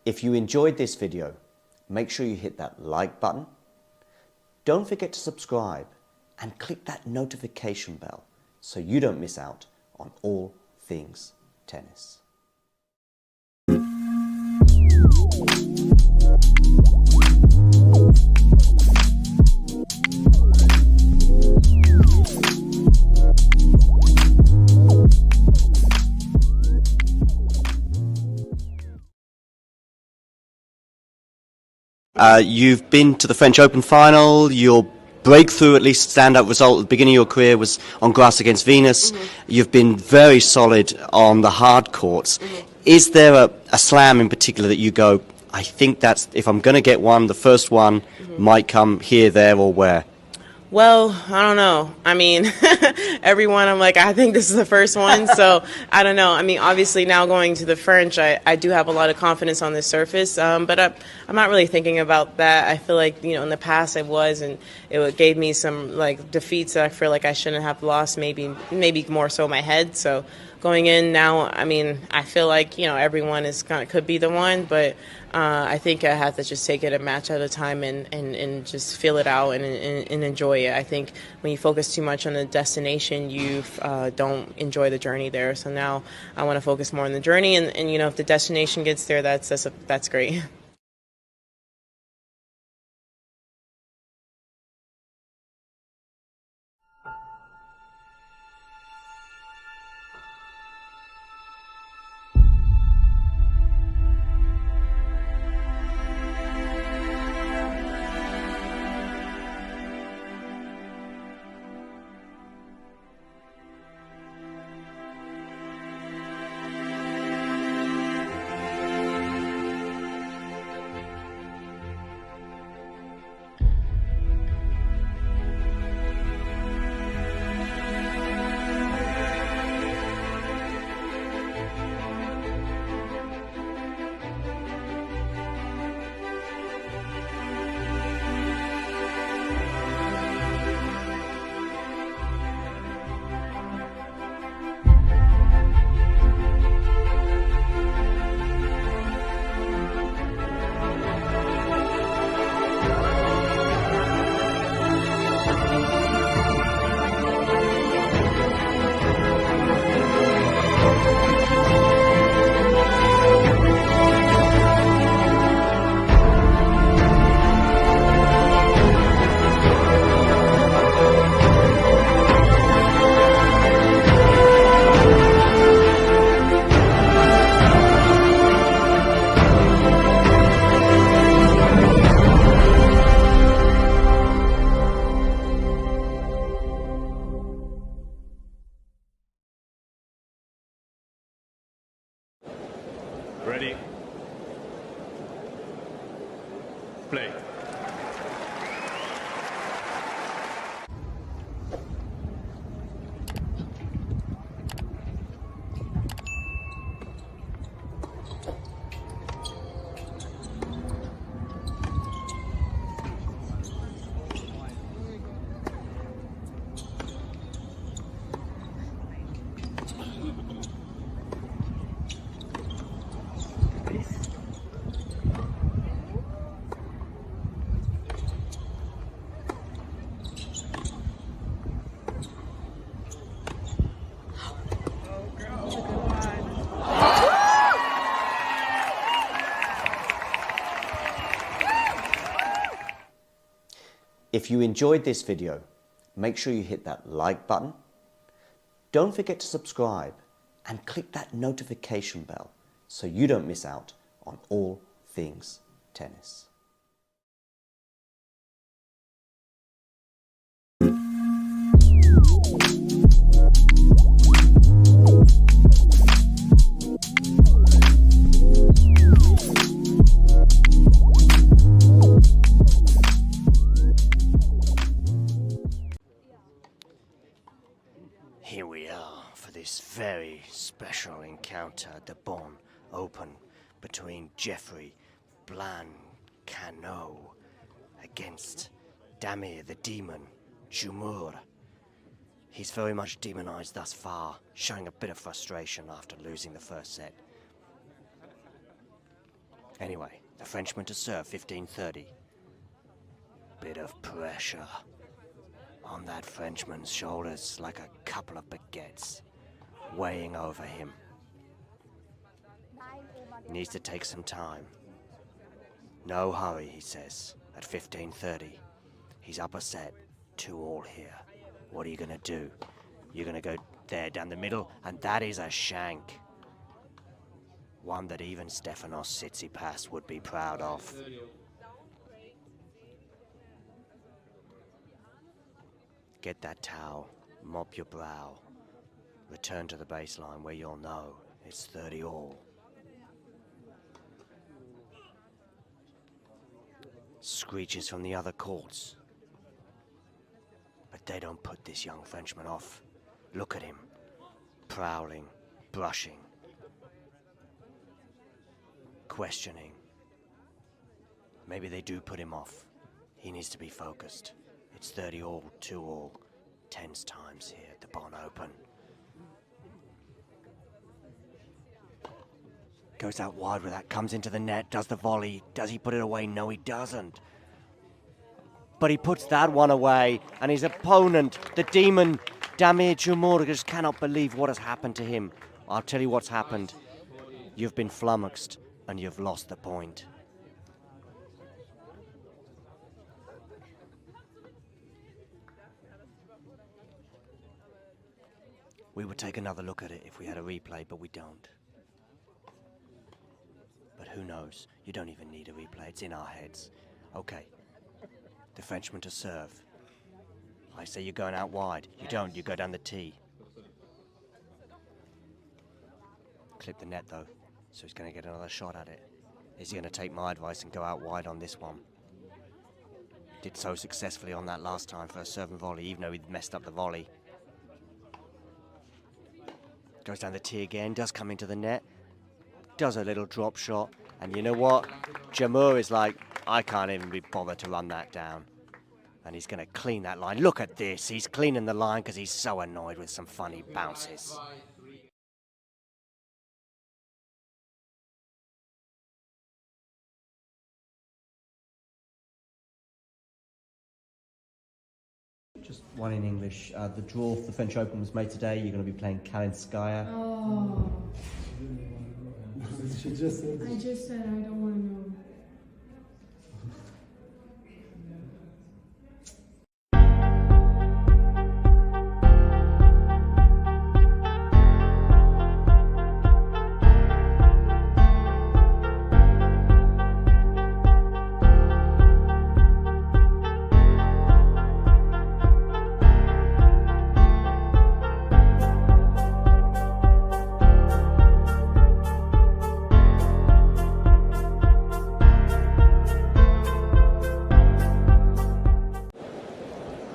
If you enjoyed this video, make sure you hit that like button. Don't forget to subscribe and click that notification bell so you don't miss out on all things tennis. You've been to the French Open final. Your breakthrough, at least standout result at the beginning of your career, was on grass against Venus. You've been very solid on the hard courts. Is there a slam in particular that you go, I think that's, if I'm going to get one, the first one might come here, there, or where? Well, I don't know. I mean, everyone, I'm like, I think this is the first one. So I don't know. I mean, obviously now going to the French, I do have a lot of confidence on this surface. But I'm not really thinking about that. I feel like, in the past I was, and it gave me some like defeats that I feel like I shouldn't have lost, maybe more so my head. So going in now, I mean, I feel like, everyone could be the one, but I think I have to just take it a match at a time and just feel it out and enjoy it. I think when you focus too much on the destination, you don't enjoy the journey there. So now I want to focus more on the journey, and if the destination gets there, that's great. Ready? Play. If you enjoyed this video, make sure you hit that like button. Don't forget to subscribe and click that notification bell so you don't miss out on all things tennis. Here we are for this very special encounter at the Bonn Open between Jeffrey Blancano against Damir the Demon Jumur. He's very much demonized thus far, showing a bit of frustration after losing the first set. Anyway, the Frenchman to serve, 15:30. Bit of pressure on that Frenchman's shoulders, like a couple of baguettes, weighing over him. Needs to take some time. No hurry, he says, at 15:30. He's up a set, 2-2 here. What are you gonna do? You're gonna go there down the middle, and that is a shank. One that even Stefanos Tsitsipas would be proud of. Get that towel, mop your brow. Return to the baseline where you'll know it's 30-all. Screeches from the other courts. But they don't put this young Frenchman off. Look at him. Prowling, brushing, questioning. Maybe they do put him off. He needs to be focused. It's 30-all, 2-all. Tense times here at the Bonn Open. Goes out wide with that, comes into the net, does the volley. Does he put it away? No, he doesn't. But he puts that one away, and his opponent, the demon, Damir Dzumhur, just cannot believe what has happened to him. I'll tell you what's happened. You've been flummoxed, and you've lost the point. We would take another look at it if we had a replay, but we don't. But who knows? You don't even need a replay. It's in our heads. Okay. The Frenchman to serve. I say you're going out wide. You don't. You go down the tee. Clip the net, though. So he's going to get another shot at it. Is he going to take my advice and go out wide on this one? Did so successfully on that last time for a serve and volley, even though he messed up the volley. Goes down the tee again, does come into the net, does a little drop shot, and you know what? Dzumhur is like, I can't even be bothered to run that down. And he's going to clean that line. Look at this, he's cleaning the line because he's so annoyed with some funny bounces. Just one in English. The draw for the French Open was made today. You're going to be playing Kalinskaya. Oh. I just said I don't want to know.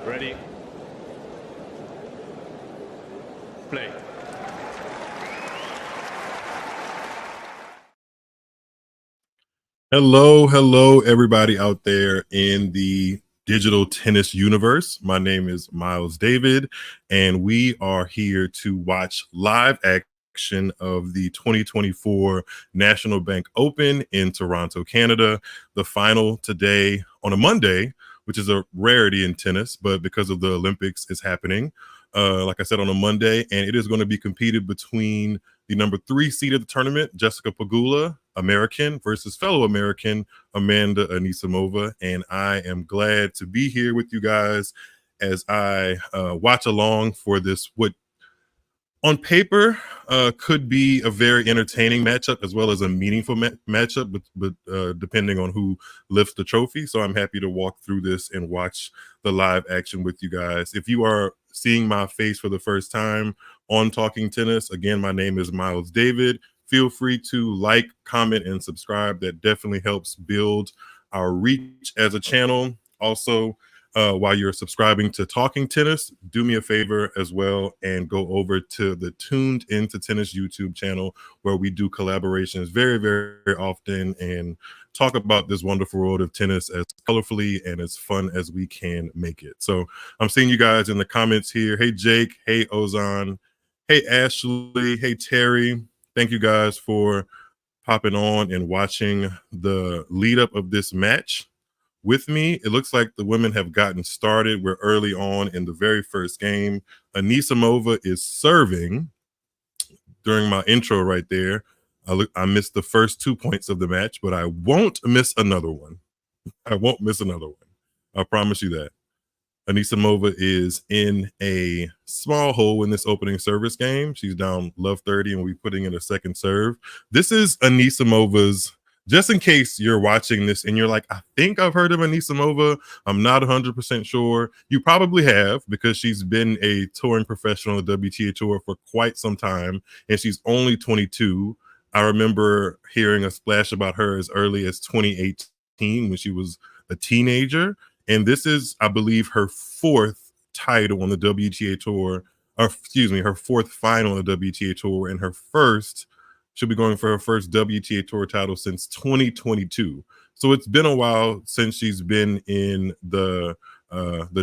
Ready. Play. Hello, everybody out there in the digital tennis universe. My name is Miles David, and we are here to watch live action of the 2024 National Bank Open in Toronto, Canada. The final today on a Monday, which is a rarity in tennis, but because of the Olympics, it's happening. Like I said, on a Monday, and it is going to be competed between the number 3 seed of the tournament, Jessica Pegula, American, versus fellow American, Amanda Anisimova. And I am glad to be here with you guys as I watch along for this, what on paper could be a very entertaining matchup as well as a meaningful matchup, but depending on who lifts the trophy. So I'm happy to walk through this and watch the live action with you guys. If you are seeing my face for the first time on Talking Tennis, again, my name is Miles David. Feel free to like, comment, and subscribe. That definitely helps build our reach as a channel. Also, while you're subscribing to Talking Tennis, do me a favor as well and go over to the Tuned Into Tennis YouTube channel, where we do collaborations very, very often and talk about this wonderful world of tennis as colorfully and as fun as we can make it. So I'm seeing you guys in the comments here. Hey, Jake. Hey, Ozan. Hey, Ashley. Hey, Terry. Thank you guys for popping on and watching the lead up of this match with me. It looks like the women have gotten started. We're early on in the very first game. Anisimova is serving during my intro right there. I missed the first 2 points of the match, but I won't miss another one. I won't miss another one. I promise you that. Anisimova is in a small hole in this opening service game. She's down love 30 and we'll be putting in a second serve. This is Anisimova's, just in case you're watching this and you're like, I think I've heard of Anisimova. I'm not 100% sure. You probably have, because she's been a touring professional on the WTA Tour for quite some time, and she's only 22. I remember hearing a splash about her as early as 2018 when she was a teenager. And this is, I believe, her fourth title on the WTA Tour, or excuse me, her fourth final on the WTA Tour, and her first, she'll be going for her first WTA Tour title since 2022. So it's been a while since she's been in the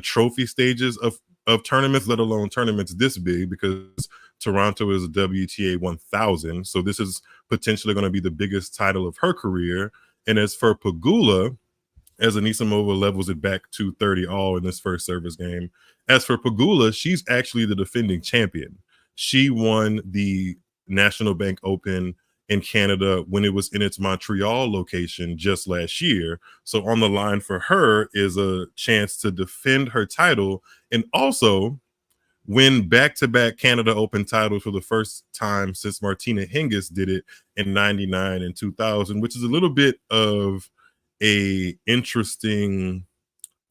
trophy stages of tournaments, let alone tournaments this big, because Toronto is a WTA 1000. So this is potentially going to be the biggest title of her career. And as for Pegula, as Anisimova levels it back to 30 all in this first service game. As for Pegula, she's actually the defending champion. She won the National Bank Open in Canada when it was in its Montreal location just last year. So on the line for her is a chance to defend her title and also win back-to-back Canada Open titles for the first time since Martina Hingis did it in 99 and 2000, which is a little bit of a interesting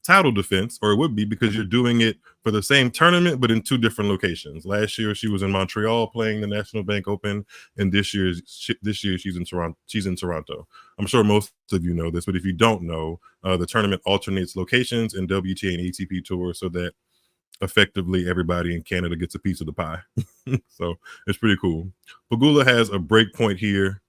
title defense, or it would be, because you're doing it for the same tournament but in two different locations. Last year she was in Montreal playing the National Bank Open, and this year she's in Toronto. I'm sure most of you know this, but if you don't know, the tournament alternates locations in WTA and ATP Tour so that effectively everybody in Canada gets a piece of the pie. So it's pretty cool. Pegula has a break point here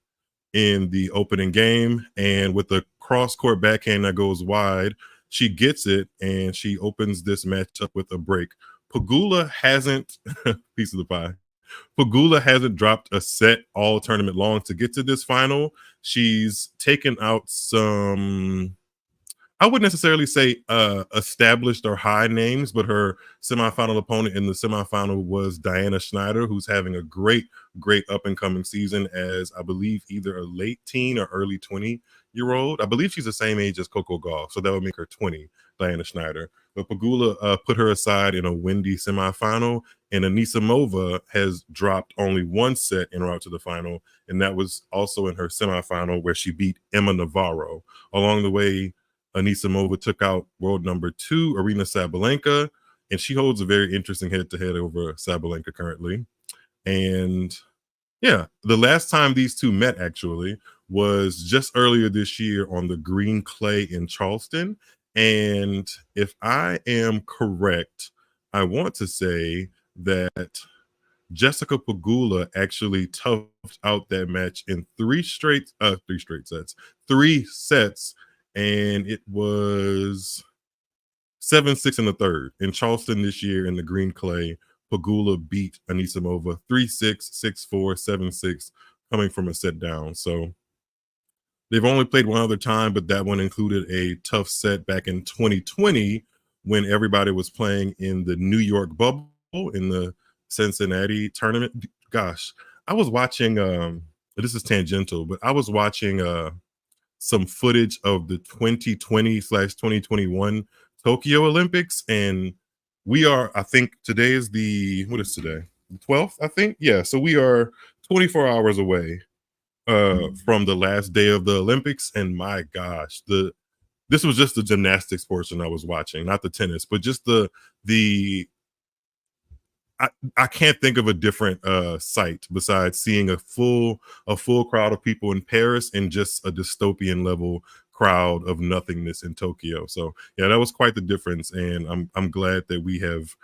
in the opening game, and with the cross-court backhand that goes wide, she gets it and she opens this match up with a break. Pegula hasn't piece of the pie. Pegula hasn't dropped a set all tournament long to get to this final. She's taken out some, I wouldn't necessarily say established or high names, but her semifinal opponent in the semifinal was Diana Schneider, who's having a great up and coming season as, I believe, either a late teen or early 20-year-old. I believe she's the same age as Coco Gauff, so that would make her 20, Diana Schneider. But Pegula put her aside in a windy semifinal, and Anisimova has dropped only one set en route to the final, and that was also in her semifinal where she beat Emma Navarro. Along the way, Anisimova took out world number 2, Aryna Sabalenka, and she holds a very interesting head-to-head over Sabalenka currently. And yeah, the last time these two met actually was just earlier this year on the green clay in Charleston. And if I am correct, I want to say that Jessica Pegula actually toughed out that match in three sets, and it was 7-6 in the third. In Charleston this year in the green clay, Pegula beat Anisimova 3-6, 6-4, 7-6, coming from a set down. So they've only played one other time, but that one included a tough set back in 2020 when everybody was playing in the New York bubble in the Cincinnati tournament. Gosh, I was watching, this is tangential, but I was watching some footage of the 2020/2021 Tokyo Olympics, and we are, I think today is what is today? The 12th, I think? Yeah, so we are 24 hours away from the last day of the Olympics, and my gosh, this was just the gymnastics portion I was watching, not the tennis, but just the I can't think of a different sight besides seeing a full crowd of people in Paris and just a dystopian level crowd of nothingness in Tokyo. So yeah, that was quite the difference, and I'm glad that we have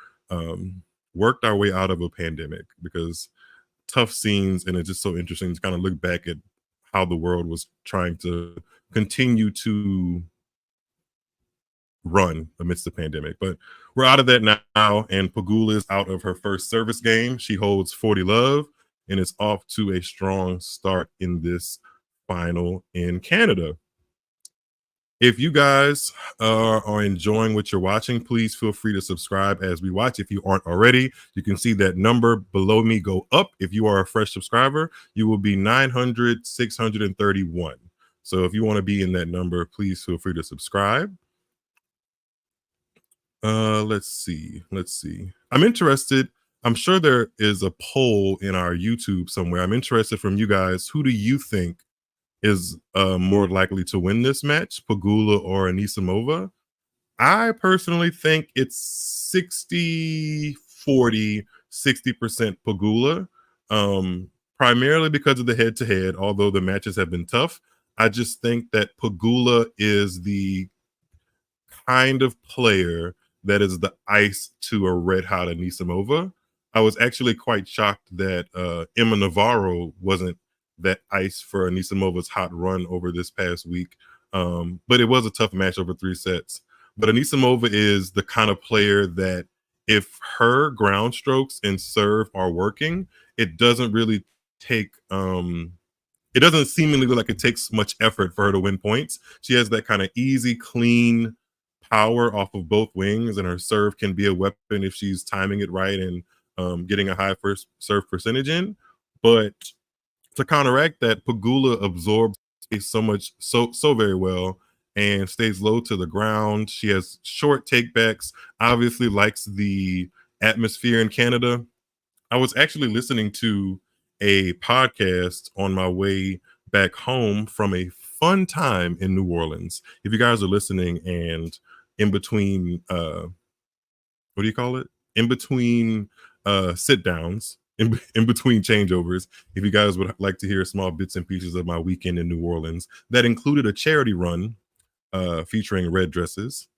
worked our way out of a pandemic, because tough scenes, and it's just so interesting to kind of look back at how the world was trying to continue to run amidst the pandemic. But we're out of that now, and Pegula is out of her first service game. She holds 40 love and is off to a strong start in this final in Canada. If you guys are enjoying what you're watching, please feel free to subscribe as we watch. If you aren't already, you can see that number below me go up. If you are a fresh subscriber, you will be 631. So if you want to be in that number, please feel free to subscribe. Let's see. I'm interested. I'm sure there is a poll in our YouTube somewhere. I'm interested from you guys. Who do you think is more likely to win this match, Pegula or Anisimova? I personally think it's 60-40, 60% Pegula, primarily because of the head-to-head, although the matches have been tough. I just think that Pegula is the kind of player that is the ice to a red-hot Anisimova. I was actually quite shocked that Emma Navarro wasn't that ice for Anisimova's hot run over this past week. But it was a tough match over 3 sets. But Anisimova is the kind of player that if her ground strokes and serve are working, it doesn't really take it doesn't seemingly look like it takes much effort for her to win points. She has that kind of easy, clean power off of both wings, and her serve can be a weapon if she's timing it right and getting a high first serve percentage in. But to counteract that, Pegula absorbs so very well and stays low to the ground. She has short takebacks, obviously likes the atmosphere in Canada. I was actually listening to a podcast on my way back home from a fun time in New Orleans. If you guys are listening and in between what do you call it? In between sit downs, in between changeovers, if you guys would like to hear small bits and pieces of my weekend in New Orleans, that included a charity run featuring red dresses,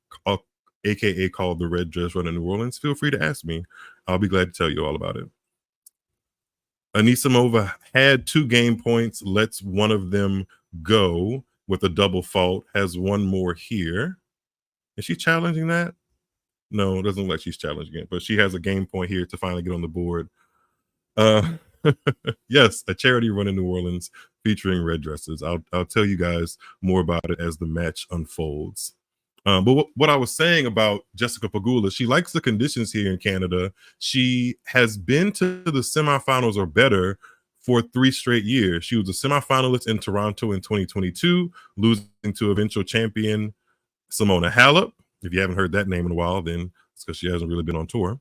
aka called the Red Dress Run in New Orleans, feel free to ask me. I'll be glad to tell you all about it. Anisimova had 2 game points, lets one of them go with a double fault, has one more here. Is she challenging that? No, it doesn't look like she's challenging it, but she has a game point here to finally get on the board. Yes, a charity run in New Orleans featuring red dresses. I'll tell you guys more about it as the match unfolds. But what I was saying about Jessica Pegula, she likes the conditions here in Canada. She has been to the semifinals or better for 3 straight years. She was a semifinalist in Toronto in 2022, losing to eventual champion Simona Halep. If you haven't heard that name in a while, then it's because she hasn't really been on tour.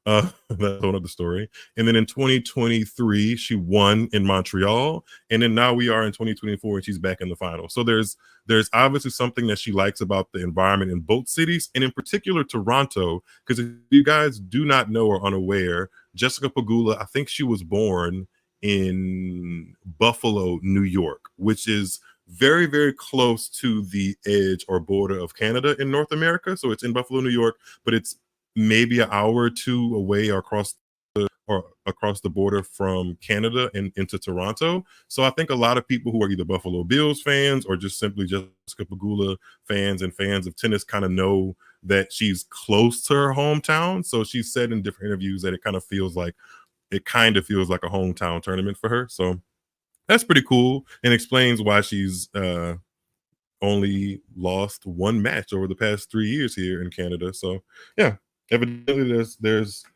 That's another story. And then in 2023, she won in Montreal. And then now we are in 2024 and she's back in the final. So there's obviously something that she likes about the environment in both cities, and in particular Toronto, because if you guys do not know or unaware, Jessica Pegula, I think she was born in Buffalo, New York, which is very, very close to the edge or border of Canada in North America. So it's in Buffalo, New York, but it's maybe an hour or 2 away or across the border from Canada and into Toronto. So I think a lot of people who are either Buffalo Bills fans or just simply Jessica Pegula fans and fans of tennis kind of know that she's close to her hometown. So she said in different interviews that it kind of feels like a hometown tournament for her. So that's pretty cool, and explains why she's only lost 1 match over the past 3 years here in Canada. So yeah, evidently there's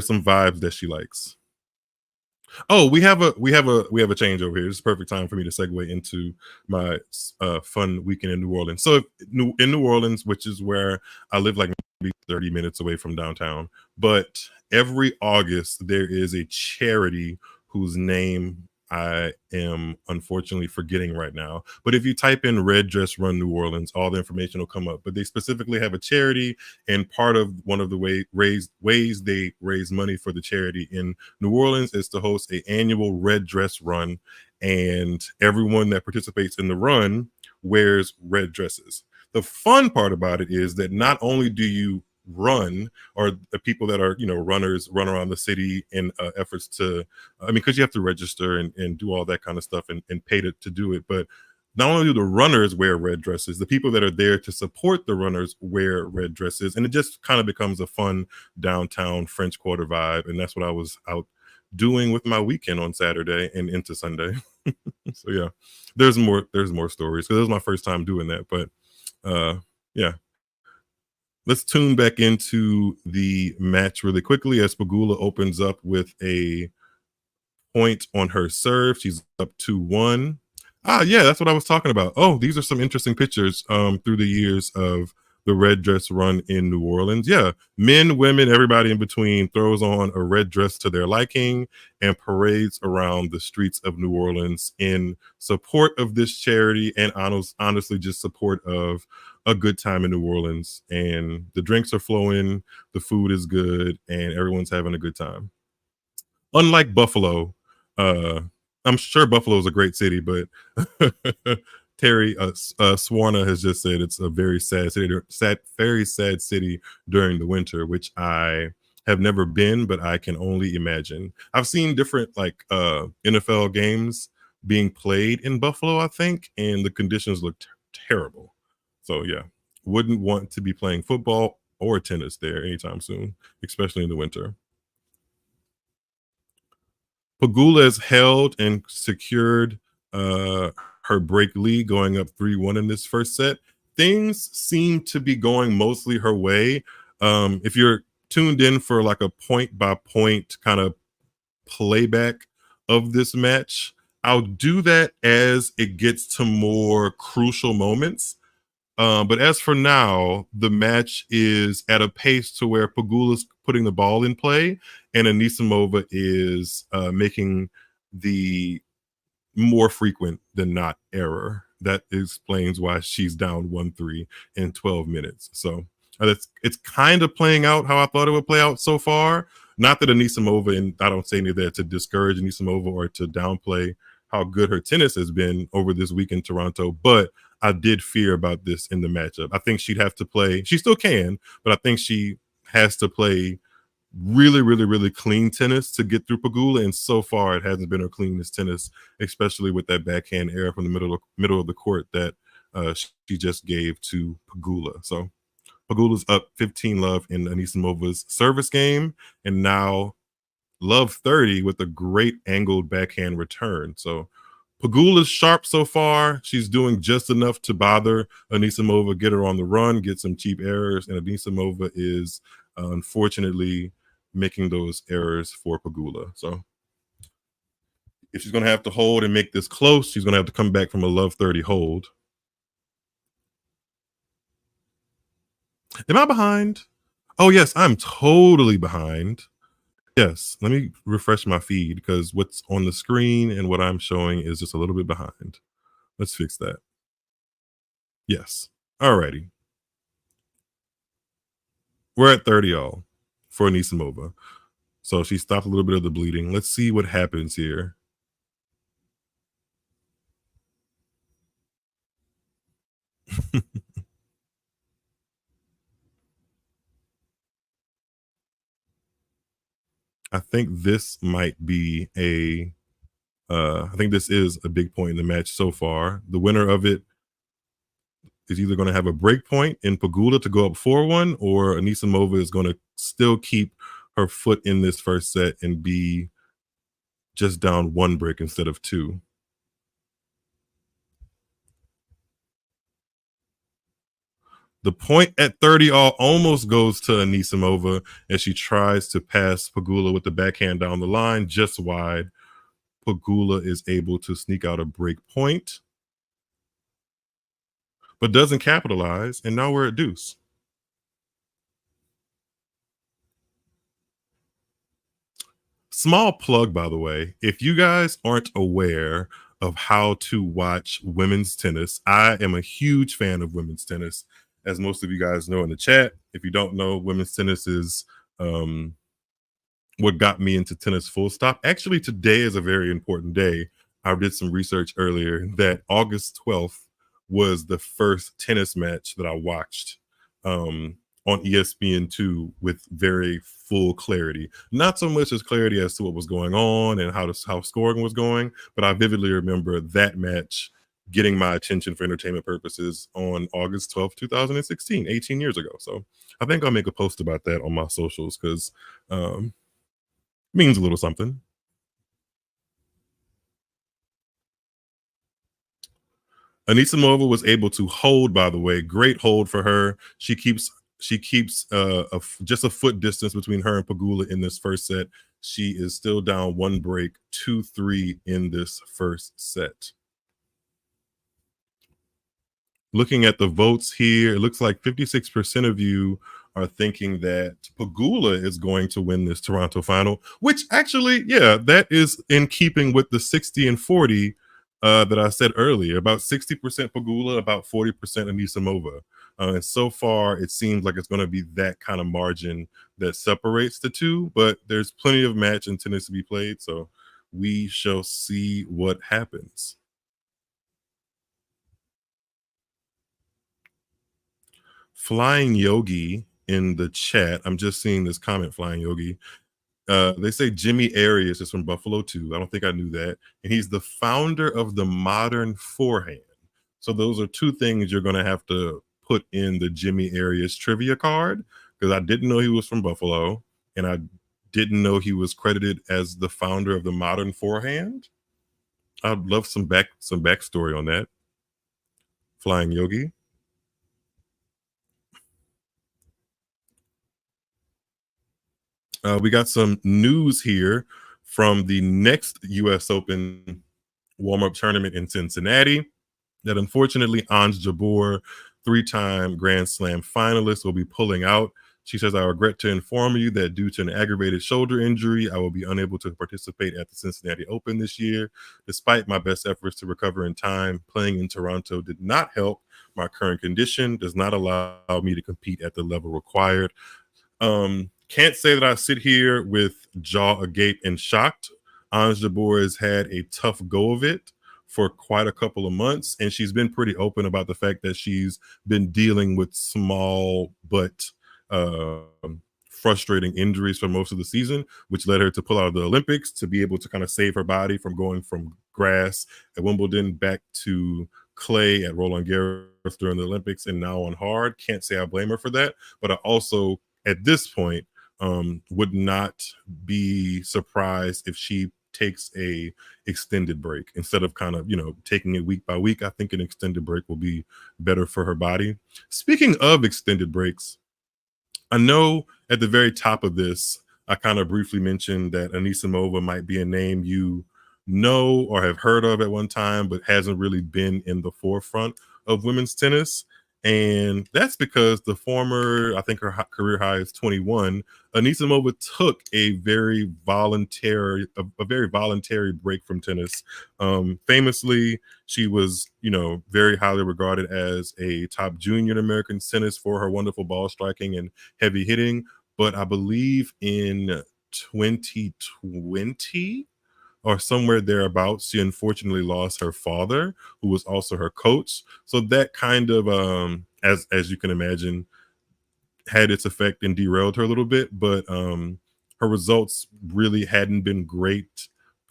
some vibes that she likes. Oh, we have a change over here. It's perfect time for me to segue into my fun weekend in New Orleans. So in New Orleans, which is where I live, like maybe 30 minutes away from downtown, but every August there is a charity whose name I am unfortunately forgetting right now. But if you type in Red Dress Run New Orleans, all the information will come up. But they specifically have a charity, and part of one of the ways they raise money for the charity in New Orleans is to host an annual Red Dress Run, and everyone that participates in the run wears red dresses. The fun part about it is that not only do you run, or the people that are runners run around the city in efforts to because you have to register and do all that kind of stuff and pay to do it, but not only do the runners wear red dresses, the people that are there to support the runners wear red dresses, and it just kind of becomes a fun downtown French Quarter vibe. And that's what I was out doing with my weekend on Saturday and into Sunday. So yeah, there's more stories, because it was my first time doing that. But yeah, let's tune back into the match really quickly as Pegula opens up with a point on her serve. She's up 2-1. Yeah, that's what I was talking about. Oh, these are some interesting pictures through the years of the red dress run in New Orleans. Yeah, men, women, everybody in between throws on a red dress to their liking and parades around the streets of New Orleans in support of this charity, and honestly just support of a good time in New Orleans. And the drinks are flowing, the food is good, and everyone's having a good time. Unlike Buffalo, I'm sure Buffalo is a great city, but Terry Swarna has just said it's a very sad city, very sad city during the winter, which I have never been, but I can only imagine. I've seen different like NFL games being played in Buffalo, I think, and the conditions look terrible. So yeah, wouldn't want to be playing football or tennis there anytime soon, especially in the winter. Pegula has held and secured her break lead, going up 3-1 in this first set. Things seem to be going mostly her way. If you're tuned in for like a point by point kind of playback of this match, I'll do that as it gets to more crucial moments. But as for now, the match is at a pace to where Pegula's putting the ball in play and Anisimova is making the more frequent than not error. That explains why she's down 1-3 in 12 minutes. So it's kind of playing out how I thought it would play out so far. Not that Anisimova, and I don't say any of that to discourage Anisimova or to downplay how good her tennis has been over this week in Toronto, but I did fear about this in the matchup. I think she'd have to play, she still can, but I think she has to play really, really, really clean tennis to get through Pegula, and so far it hasn't been her cleanest tennis, especially with that backhand error from the middle of the court that she just gave to Pegula. So Pegula's up 15-love in Anisimova's service game, and now love 30 with a great angled backhand return. So Pegula's sharp so far. She's doing just enough to bother Anisimova, get her on the run, get some cheap errors, and Anisimova is unfortunately making those errors for Pegula. So if she's going to have to hold and make this close, she's going to have to come back from a love 30 hold. Am I behind? Oh, yes, I'm totally behind. Yes, let me refresh my feed because what's on the screen and what I'm showing is just a little bit behind. Let's fix that. Yes. Alrighty. We're at 30-all for Anisimova. So she stopped a little bit of the bleeding. Let's see what happens here. I think this might be I think this is a big point in the match so far. The winner of it is either going to have a break point in Pegula to go up 4-1, or Anisimova is going to still keep her foot in this first set and be just down one break instead of two. The point at 30-all almost goes to Anisimova as she tries to pass Pegula with the backhand down the line, just wide. Pegula is able to sneak out a break point, but doesn't capitalize, and now we're at deuce. Small plug, by the way, if you guys aren't aware of how to watch women's tennis, I am a huge fan of women's tennis, as most of you guys know in the chat. If you don't know, women's tennis is what got me into tennis full stop. Actually, today is a very important day. I did some research earlier that August 12th was the first tennis match that I watched on ESPN2 with very full clarity. Not so much as clarity as to what was going on and how scoring was going, but I vividly remember that match getting my attention for entertainment purposes on August 12th, 2016, 18 years ago. So I think I'll make a post about that on my socials because it means a little something. Anisimova was able to hold, by the way, great hold for her. She keeps just a foot distance between her and Pegula in this first set. She is still down one break, 2-3 in this first set. Looking at the votes here, it looks like 56% of you are thinking that Pegula is going to win this Toronto final, which actually, yeah, that is in keeping with the 60 and 40 that I said earlier. About 60% Pegula, about 40% Anisimova. And so far, it seems like it's going to be that kind of margin that separates the two, but there's plenty of match and tennis to be played, so we shall see what happens. Flying Yogi in the chat. I'm just seeing this comment, Flying Yogi. They say Jimmy Arias is from Buffalo too. I don't think I knew that. And he's the founder of the modern forehand. So those are two things you're going to have to put in the Jimmy Arias trivia card, because I didn't know he was from Buffalo, and I didn't know he was credited as the founder of the modern forehand. I'd love some backstory on that. Flying Yogi. We got some news here from the next U.S. Open warm-up tournament in Cincinnati that unfortunately Ons Jabeur, three-time Grand Slam finalist, will be pulling out. She says, I regret to inform you that due to an aggravated shoulder injury, I will be unable to participate at the Cincinnati Open this year. Despite my best efforts to recover in time, playing in Toronto did not help. My current condition does not allow me to compete at the level required. Can't say that I sit here with jaw agape and shocked. Ons Jabeur has had a tough go of it for quite a couple of months, and she's been pretty open about the fact that she's been dealing with small but frustrating injuries for most of the season, which led her to pull out of the Olympics to be able to kind of save her body from going from grass at Wimbledon back to clay at Roland Garros during the Olympics and now on hard. Can't say I blame her for that, but I also, at this point, would not be surprised if she takes a extended break instead of kind of, taking it week by week. I think an extended break will be better for her body. Speaking of extended breaks, I know at the very top of this, I kind of briefly mentioned that Anisimova might be a name you know or have heard of at one time, but hasn't really been in the forefront of women's tennis. And that's because the former, I think her career high is 21. Anisimova took a very voluntary break from tennis. Famously, she was, very highly regarded as a top junior in American tennis for her wonderful ball striking and heavy hitting. But I believe in 2020 or somewhere thereabouts, she unfortunately lost her father, who was also her coach. So that kind of, as you can imagine, had its effect and derailed her a little bit. But her results really hadn't been great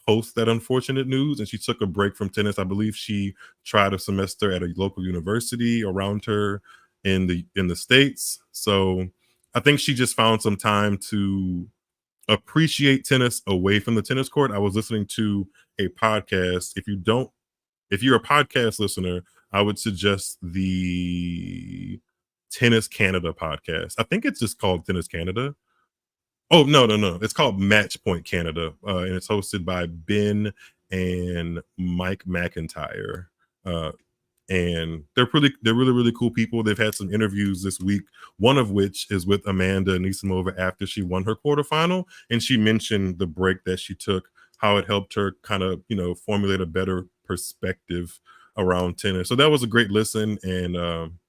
post that unfortunate news, and she took a break from tennis. I believe she tried a semester at a local university around her in the States. So I think she just found some time to appreciate tennis away from the tennis court. I was listening to a podcast. If you're a podcast listener, I would suggest the Tennis Canada podcast. I think it's just called Tennis Canada. Oh, no. It's called Match Point Canada. And it's hosted by Ben and Mike McIntyre. And they're really cool people. They've had some interviews this week, one of which is with Amanda Anisimova after she won her quarterfinal, and she mentioned the break that she took, how it helped her kind of formulate a better perspective around tennis. So that was a great listen, and I'm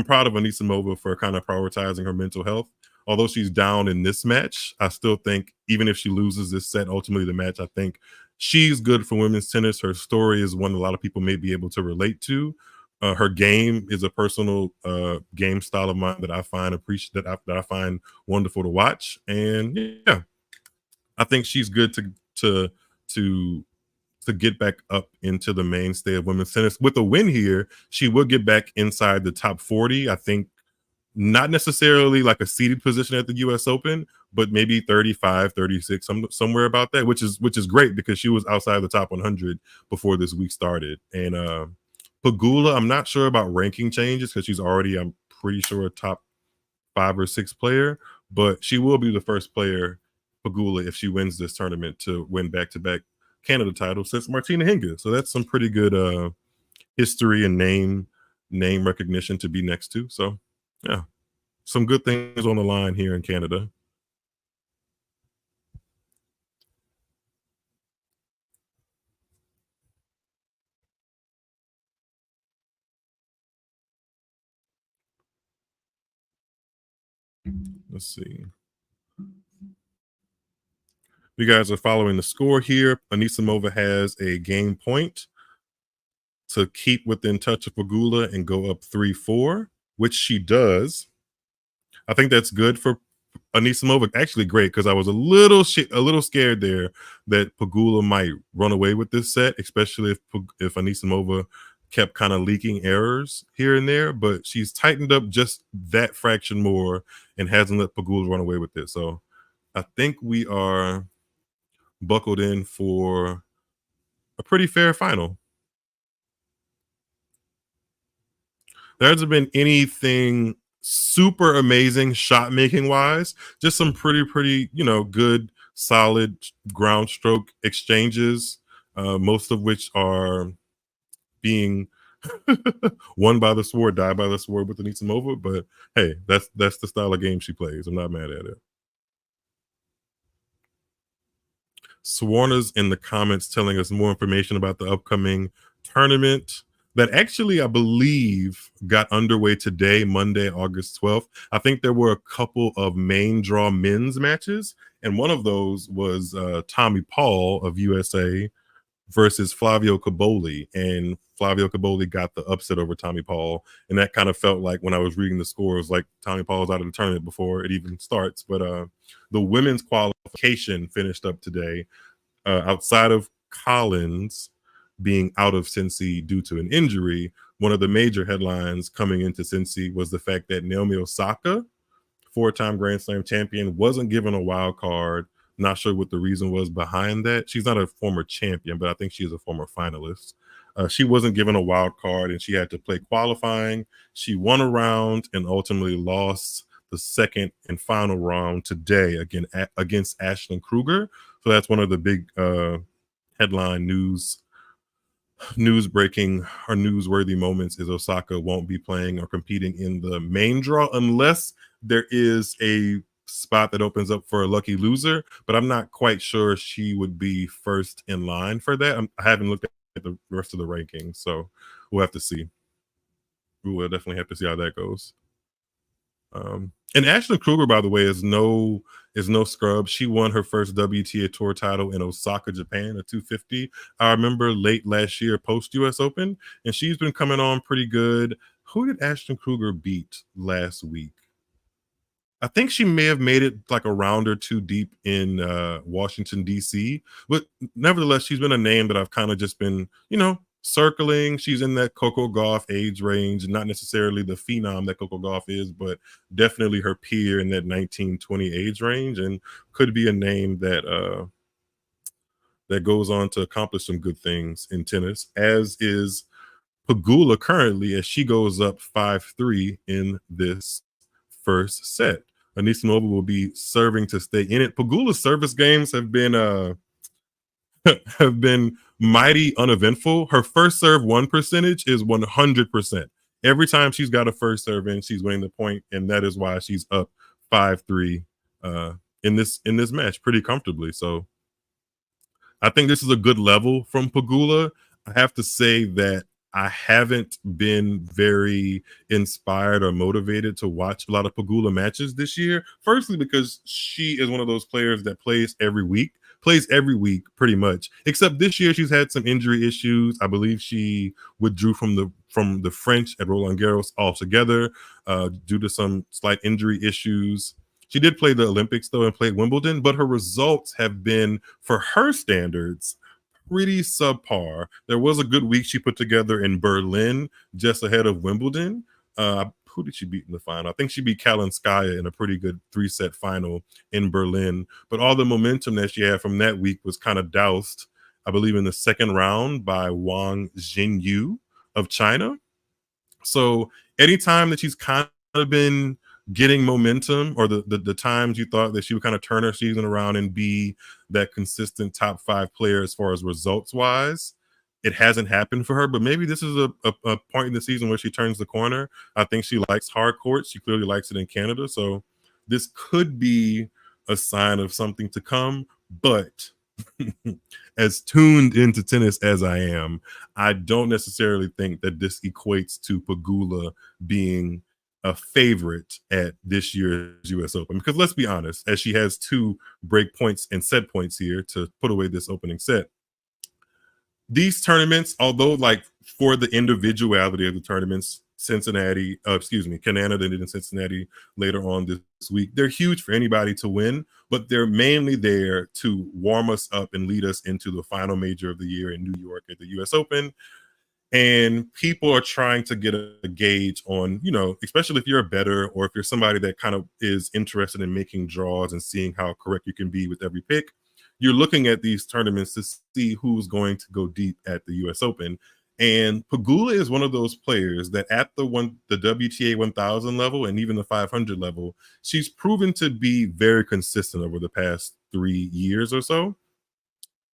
proud of Anisimova for kind of prioritizing her mental health. Although she's down in this match, I still think even if she loses this set, ultimately the match, I think she's good for women's tennis. Her story is one a lot of people may be able to relate to. Her game is a personal game style of mine that I find that I find wonderful to watch. And yeah, I think she's good to get back up into the mainstay of women's tennis. With a win here, she will get back inside the top 40. I think not necessarily like a seeded position at the US Open, but maybe 35, 36, somewhere about that, which is great because she was outside the top 100 before this week started. And Pegula, I'm not sure about ranking changes because she's already, I'm pretty sure, a top 5 or 6 player, but she will be the first player, Pegula, if she wins this tournament, to win back-to-back Canada titles since Martina Hingis. So that's some pretty good history and name recognition to be next to. So yeah, some good things on the line here in Canada. Let's see. You guys are following the score here. Anisimova has a game point to keep within touch of Pegula and go up 3-4, which she does. I think that's good for Anisimova. Actually, great, because I was a little scared there that Pegula might run away with this set, especially if Anisimova kept kind of leaking errors here and there. But she's tightened up just that fraction more and hasn't let Pegula run away with it. So I think we are buckled in for a pretty fair final. There hasn't been anything super amazing shot making wise, just some pretty good solid ground stroke exchanges, most of which are being won by the sword, die by the sword with Anisimova. But hey, that's the style of game she plays. I'm not mad at it. Swarna's in the comments telling us more information about the upcoming tournament that actually, I believe, got underway today, Monday, August 12th. I think there were a couple of main draw men's matches, and one of those was Tommy Paul of USA versus Flavio Caboli, and Flavio Caboli got the upset over Tommy Paul, and that kind of felt like, when I was reading the scores, like Tommy Paul's out of the tournament before it even starts. But the women's qualification finished up today. Outside of Collins being out of Cincy due to an injury, one of the major headlines coming into Cincy was the fact that Naomi Osaka, 4-time Grand Slam champion, wasn't given a wild card. Not sure what the reason was behind that. She's not a former champion, but I think she is a former finalist. She wasn't given a wild card, and she had to play qualifying. She won a round and ultimately lost the second and final round today against Ashlyn Kruger. So that's one of the big headline news breaking or newsworthy moments, is Osaka won't be playing or competing in the main draw unless there is a spot that opens up for a lucky loser. But I'm not quite sure she would be first in line for that. I haven't looked at the rest of the rankings, so we'll have to see. We will definitely have to see how that goes. And Ashlyn Kruger, by the way, is no scrub. She won her first WTA Tour title in Osaka, Japan, at 250. I remember late last year, post US Open, and she's been coming on pretty good. Who did Ashlyn Kruger beat last week? I think she may have made it like a round or two deep in Washington, D.C. But nevertheless, she's been a name that I've kind of just been, circling. She's in that Coco Gauff age range, not necessarily the phenom that Coco Gauff is, but definitely her peer in that 19-20 age range, and could be a name that that goes on to accomplish some good things in tennis, as is Pegula currently, as she goes up 5-3 in this first set. Anisimova will be serving to stay in it. Pegula's service games have been mighty uneventful. Her first serve won percentage is 100%. Every time she's got a first serve in, she's winning the point, and that is why she's up 5-3 in this match pretty comfortably. So I think this is a good level from Pegula. I have to say that I haven't been very inspired or motivated to watch a lot of Pegula matches this year. Firstly, because she is one of those players that plays every week pretty much, except this year she's had some injury issues. I believe she withdrew from the French at Roland Garros altogether due to some slight injury issues. She did play the Olympics though and played Wimbledon, but her results have been, for her standards, pretty subpar. There was a good week she put together in Berlin just ahead of Wimbledon. Who did she beat in the final? I think she beat Kalinskaya in a pretty good 3-set final in Berlin. But all the momentum that she had from that week was kind of doused, I believe, in the second round by Wang Jingyu of China. So anytime that she's kind of been getting momentum, or the times you thought that she would kind of turn her season around and be that consistent top 5 player as far as results wise, it hasn't happened for her. But maybe this is a point in the season where she turns the corner. I think she likes hard courts. She clearly likes it in Canada. So this could be a sign of something to come. But as tuned into tennis as I am, I don't necessarily think that this equates to Pegula being a favorite at this year's US Open. Because let's be honest, as she has 2 break points and set points here to put away this opening set, these tournaments, although like for the individuality of the tournaments, Canada did in Cincinnati later on this week, they're huge for anybody to win, but they're mainly there to warm us up and lead us into the final major of the year in New York at the US Open. And people are trying to get a gauge on, especially if you're a bettor or if you're somebody that kind of is interested in making draws and seeing how correct you can be with every pick. You're looking at these tournaments to see who's going to go deep at the US Open. And Pegula is one of those players that at the WTA 1000 level and even the 500 level, she's proven to be very consistent over the past 3 years or so.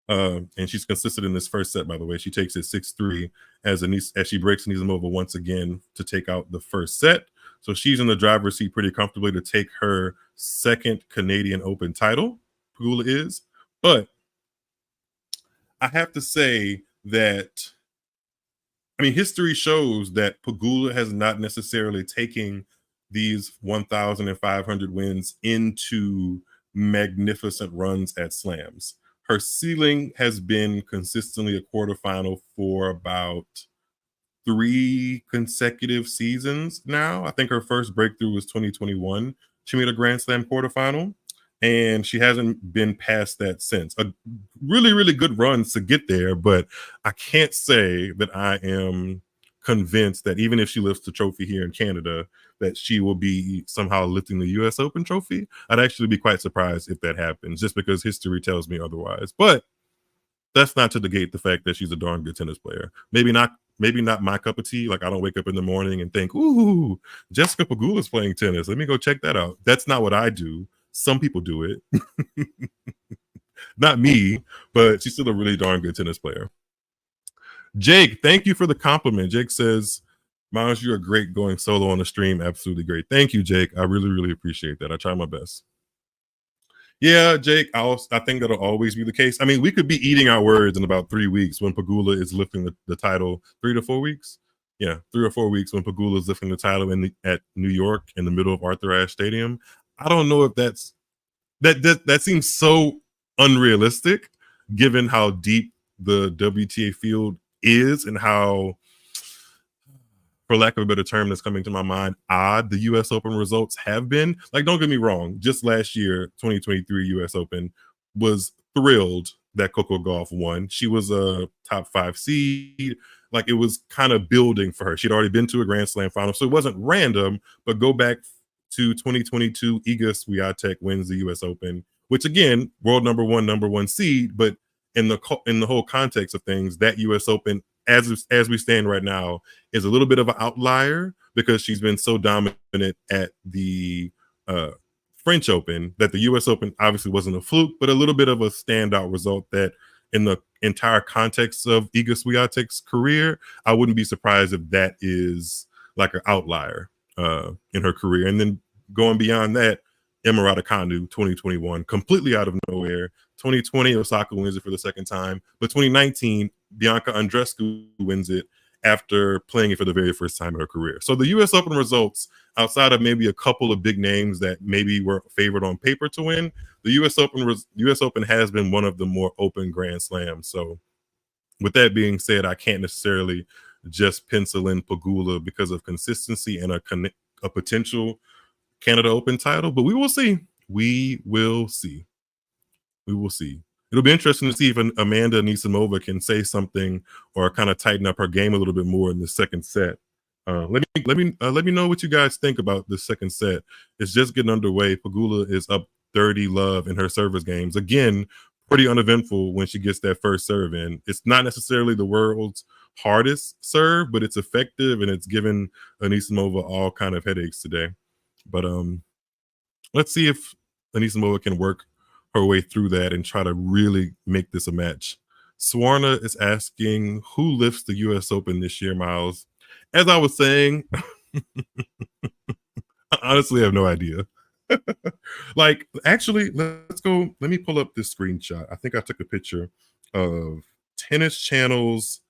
And she's consistent in this first set, by the way. She takes it 6-3 as she breaks Anisimova once again to take out the first set. So she's in the driver's seat pretty comfortably to take her second Canadian Open title. Pegula is. But I have to say that, history shows that Pegula has not necessarily taken these 1,500 wins into magnificent runs at slams. Her ceiling has been consistently a quarterfinal for about 3 consecutive seasons now. I think her first breakthrough was 2021. She made a Grand Slam quarterfinal, and she hasn't been past that since. A really, really good run to get there, but I can't say that I am convinced that even if she lifts the trophy here in Canada, that she will be somehow lifting the US Open trophy. I'd actually be quite surprised if that happens, just because history tells me otherwise. But that's not to negate the fact that she's a darn good tennis player. Maybe not my cup of tea. Like, I don't wake up in the morning and think, ooh, Jessica Pegula's playing tennis. Let me go check that out. That's not what I do. Some people do it. Not me, but she's still a really darn good tennis player. Jake, thank you for the compliment. Jake says, Miles, you're great going solo on the stream. Absolutely great. Thank you, Jake. I really, really appreciate that. I try my best. Yeah, Jake, I think that'll always be the case. We could be eating our words in about 3 weeks when Pegula is lifting the title. 3 to 4 weeks? Yeah, 3 or 4 weeks when Pegula is lifting the title at New York in the middle of Arthur Ashe Stadium. I don't know if that seems so unrealistic, given how deep the WTA field is and how, for lack of a better term that's coming to my mind, odd the US Open results have been. Like, don't get me wrong, just last year, 2023 US Open, was thrilled that Coco Gauff won. She was a top 5 seed. Like, it was kind of building for her. She'd already been to a Grand Slam final, so it wasn't random. But go back to 2022, Iga Swiatek wins the US Open, which again, world number one seed, but in the whole context of things, that US Open, as we stand right now, is a little bit of an outlier because she's been so dominant at the French Open that the US Open obviously wasn't a fluke, but a little bit of a standout result that in the entire context of Iga Swiatek's career, I wouldn't be surprised if that is like an outlier in her career. And then going beyond that, Emma Raducanu, 2021, completely out of nowhere. 2020, Osaka wins it for the second time. But 2019, Bianca Andreescu wins it after playing it for the very first time in her career. So the US Open results, outside of maybe a couple of big names that maybe were favored on paper to win, the US Open has been one of the more open Grand Slams. So with that being said, I can't necessarily just pencil in Pegula because of consistency and a potential Canada Open title, but we will see. We will see. It'll be interesting to see if Amanda Anisimova can say something or kind of tighten up her game a little bit more in the second set. Let me know what you guys think about the second set. It's just getting underway. Pegula is up 30 love in her service games. Again, pretty uneventful when she gets that first serve in. It's not necessarily the world's hardest serve, but it's effective and it's given Anisimova all kind of headaches today. But let's see if Anisimova can work her way through that and try to really make this a match. Swarna is asking, who lifts the U.S. Open this year, Miles? As I was saying, I honestly have no idea. Like, actually, let's go. Let me pull up this screenshot. I think I took a picture of Tennis Channel's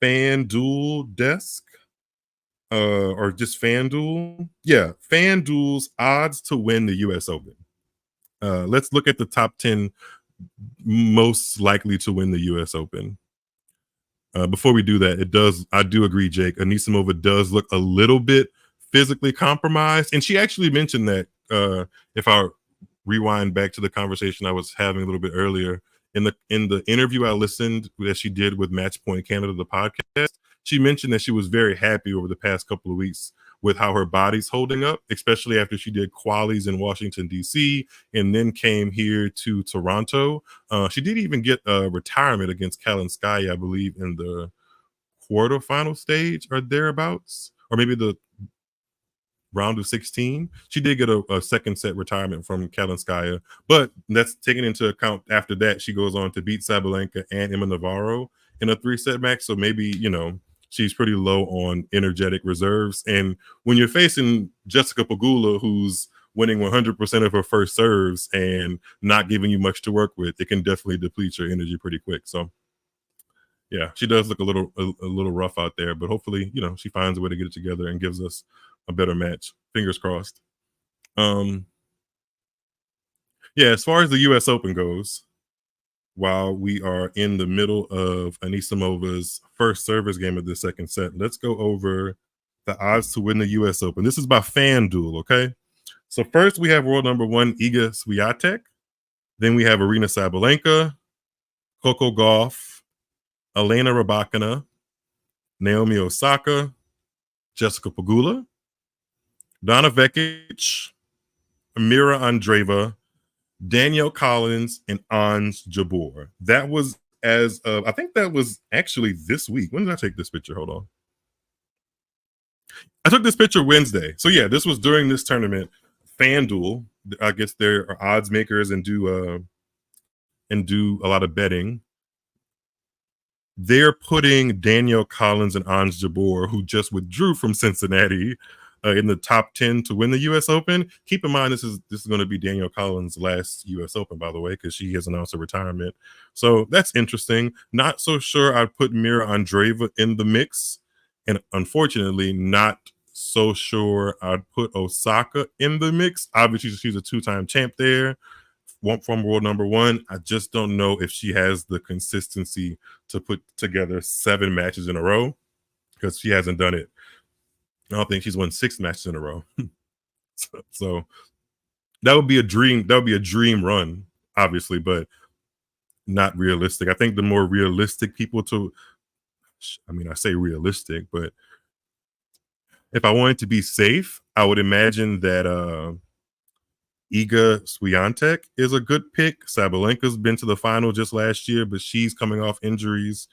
FanDuel desk, or just FanDuel. Yeah, FanDuel's odds to win the U.S. Open. Let's look at the top 10 most likely to win the U.S. Open. Before we do that, I do agree, Jake. Anisimova does look a little bit physically compromised, and she actually mentioned that. If I rewind back to the conversation I was having a little bit earlier, in the interview I listened that she did with Match Point Canada, the podcast, she mentioned that she was very happy over the past couple of weeks with how her body's holding up, especially after she did qualies in Washington, D.C., and then came here to Toronto. She did even get a retirement against Kalinskaya, I believe, in the quarterfinal stage or thereabouts, or maybe the round of 16. She did get a second set retirement from Kalinskaya, but that's taken into account. After that, she goes on to beat Sabalenka and Emma Navarro in a 3-set match. So maybe, she's pretty low on energetic reserves. And when you're facing Jessica Pegula, who's winning 100% of her first serves and not giving you much to work with, it can definitely deplete your energy pretty quick. So yeah, she does look a little rough out there, but hopefully, she finds a way to get it together and gives us a better match. Fingers crossed. Yeah, as far as the U.S. Open goes, while we are in the middle of Anisimova's first service game of the second set, let's go over the odds to win the U.S. Open. This is by FanDuel, okay? So first we have world number 1, Iga Swiatek. Then we have Aryna Sabalenka, Coco Gauff, Elena Rybakina, Naomi Osaka, Jessica Pegula, Donna Vekic, Mira Andreeva, Danielle Collins, and Ons Jabeur. That was I think that was actually this week. When did I take this picture? Hold on. I took this picture Wednesday. So yeah, this was during this tournament. FanDuel, I guess there are odds makers and do a lot of betting. They're putting Danielle Collins and Ons Jabeur, who just withdrew from Cincinnati, in the top 10 to win the U.S. Open. Keep in mind, this is going to be Danielle Collins' last U.S. Open, by the way, because she has announced a retirement. So that's interesting. Not so sure I'd put Mira Andreeva in the mix, and unfortunately, not so sure I'd put Osaka in the mix. Obviously, she's a 2-time champ there, from world number 1. I just don't know if she has the consistency to put together 7 matches in a row, because she hasn't done it. I don't think she's won 6 matches in a row. So that would be a dream. That would be a dream run, obviously, but not realistic. I think the more realistic people I say realistic, but if I wanted to be safe, I would imagine that Iga Swiatek is a good pick. Sabalenka's been to the final just last year, but she's coming off injuries.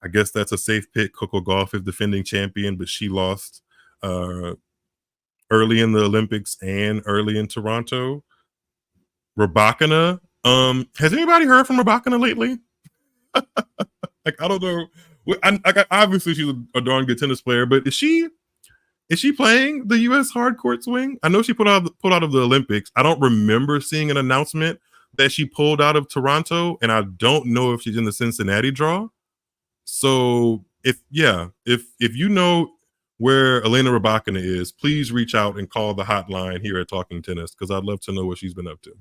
I guess that's a safe pick. Coco Gauff is defending champion, but she lost early in the Olympics and early in Toronto. Rybakina. Has anybody heard from Rybakina lately? I don't know. Obviously, she's a darn good tennis player, but is she playing the U.S. hard court swing? I know she pulled out of the Olympics. I don't remember seeing an announcement that she pulled out of Toronto, and I don't know if she's in the Cincinnati draw. So if you know where Elena Rybakina is, please reach out and call the hotline here at Talking Tennis, because I'd love to know what she's been up to.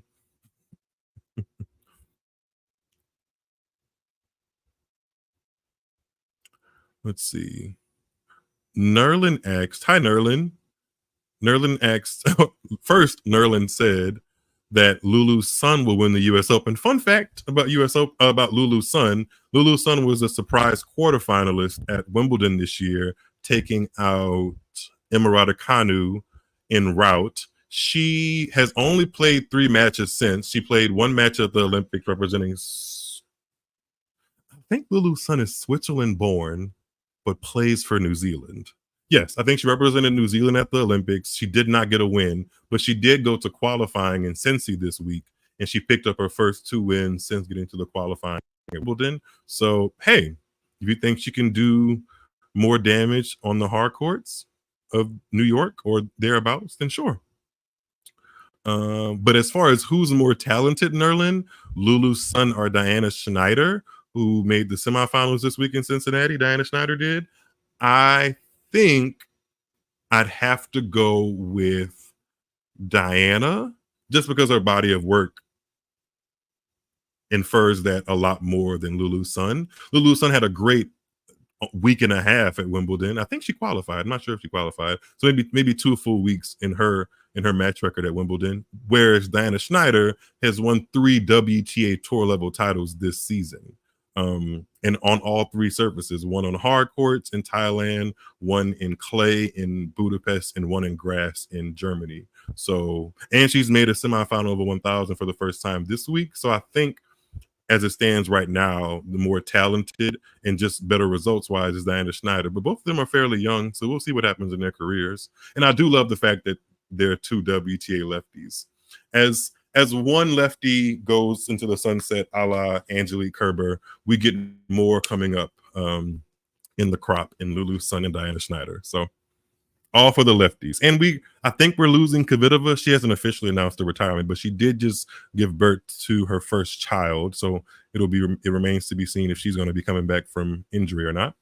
Let's see. Nerlin asked, hi Nerlin. Nerlin asked, first Nerlin said that Lulu's son will win the U.S. Open. Fun fact about about Lulu's son. Lulu's son was a surprise quarterfinalist at Wimbledon this year, taking out Emma Raducanu in rout. She has only played 3 matches since. She played 1 match at the Olympics representing, I think Lulu's son is Switzerland born. but plays for New Zealand. Yes, I think she represented New Zealand at the Olympics. She did not get a win, but she did go to qualifying in Cincy this week, and she picked up her first 2 wins since getting to the qualifying at Wimbledon. So, hey, if you think she can do more damage on the hard courts of New York or thereabouts, then sure. But as far as who's more talented, Nerlin, Lulu's son or Diana Schneider, who made the semifinals this week in Cincinnati, Diana Schneider did. I think I'd have to go with Diana just because her body of work infers that a lot more than Lulu's son. Lulu's son had a great week and a half at Wimbledon. I think she qualified. I'm not sure if she qualified. So maybe 2 full weeks in her match record at Wimbledon. Whereas Diana Schneider has won 3 WTA tour level titles this season. And on all 3 surfaces, one on hard courts in Thailand, one in clay in Budapest, and one in grass in Germany. So, and she's made a semifinal of a 1000 for the first time this week. So I think as it stands right now, the more talented and just better results wise is Diana Schneider. But both of them are fairly young, so we'll see what happens in their careers. And I do love the fact that they're 2 WTA lefties. As one lefty goes into the sunset, a la Angelique Kerber, we get more coming up in the crop in Lulu's son and Diana Schneider. So all for the lefties. And I think we're losing Kvitova. She hasn't officially announced the retirement, but she did just give birth to her first child. So it remains to be seen if she's going to be coming back from injury or not.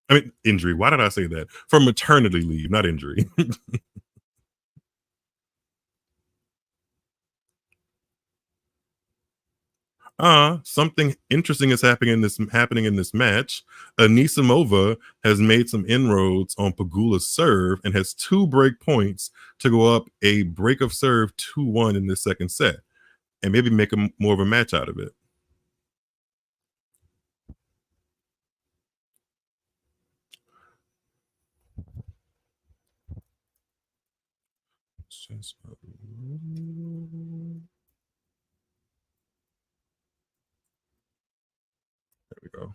I mean, injury. Why did I say that? From maternity leave, not injury. Something interesting is happening in this match. Anisimova has made some inroads on Pegula's serve and has 2 break points to go up a break of serve 2-1 in this second set, and maybe make more of a match out of it. There we go.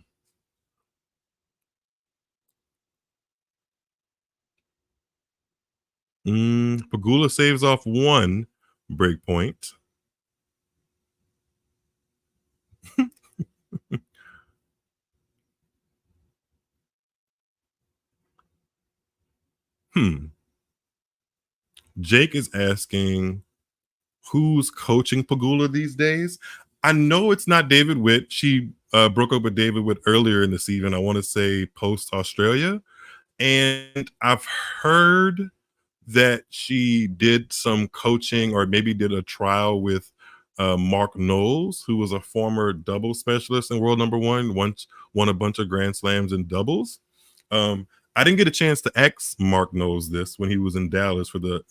Pegula saves off 1 break point. Jake is asking who's coaching Pegula these days. I know it's not David Witt. She broke up with David Witt earlier in the season. I want to say post Australia. And I've heard that she did some coaching or maybe did a trial with Mark Knowles, who was a former doubles specialist in world number 1, once won a bunch of Grand Slams in doubles. I didn't get a chance to ask Mark Knowles this when he was in Dallas for the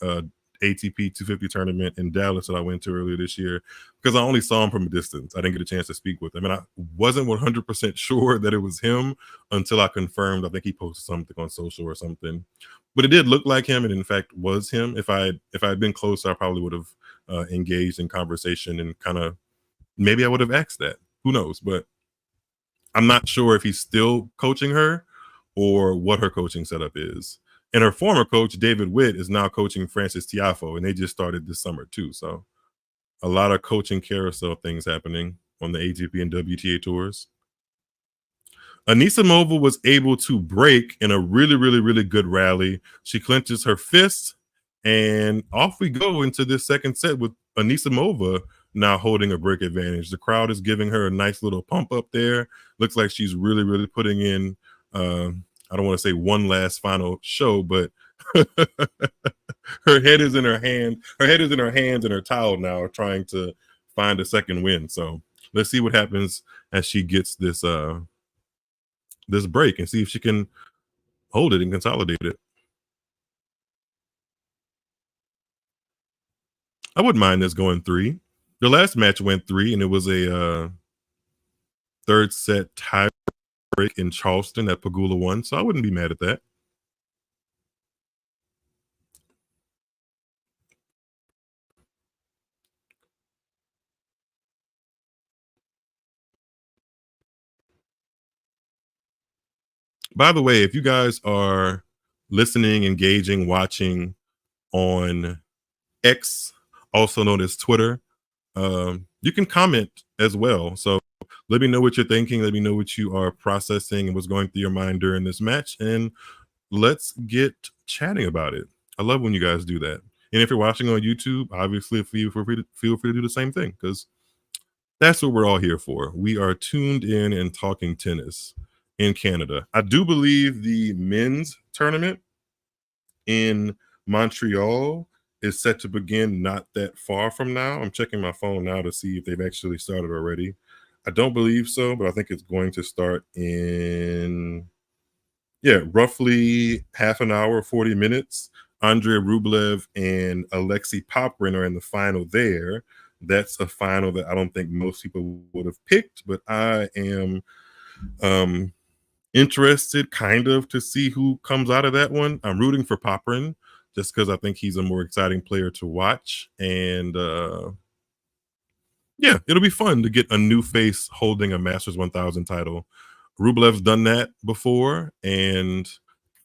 ATP 250 tournament in Dallas that I went to earlier this year, because I only saw him from a distance. I didn't get a chance to speak with him, and I wasn't 100% sure that it was him until I confirmed. I think he posted something on social or something, but it did look like him, and in fact was him. If I had been closer, I probably would have engaged in conversation and kind of maybe I would have asked that. Who knows? But I'm not sure if he's still coaching her or what her coaching setup is. And her former coach, David Witt, is now coaching Frances Tiafoe, and they just started this summer too. So a lot of coaching carousel things happening on the ATP and WTA tours. Anisimova was able to break in a really, really, really good rally. She clenches her fist, and off we go into this second set with Anisimova now holding a break advantage. The crowd is giving her a nice little pump up there. Looks like she's really, really putting in I don't want to say one last final show, but her head is in her hand. Her head is in her hands and her towel now, trying to find a second win. So let's see what happens as she gets this this break and see if she can hold it and consolidate it. I wouldn't mind this going 3. The last match went 3, and it was a third set tie break in Charleston that Pegula won, so I wouldn't be mad at that. By the way, if you guys are listening, engaging, watching on X, also known as Twitter, you can comment as well. So let me know what you're thinking. Let me know what you are processing and what's going through your mind during this match. And let's get chatting about it. I love when you guys do that. And if you're watching on YouTube, obviously feel free to do the same thing, because that's what we're all here for. We are tuned in and talking tennis in Canada. I do believe the men's tournament in Montreal is set to begin not that far from now. I'm checking my phone now to see if they've actually started already. I don't believe so, but I think it's going to start in, roughly half an hour, 40 minutes. Andrei Rublev and Alexei Popyrin are in the final there. That's a final that I don't think most people would have picked, but I am interested kind of to see who comes out of that one. I'm rooting for Popyrin just because I think he's a more exciting player to watch. And it'll be fun to get a new face holding a Masters 1000 title. Rublev's done that before, and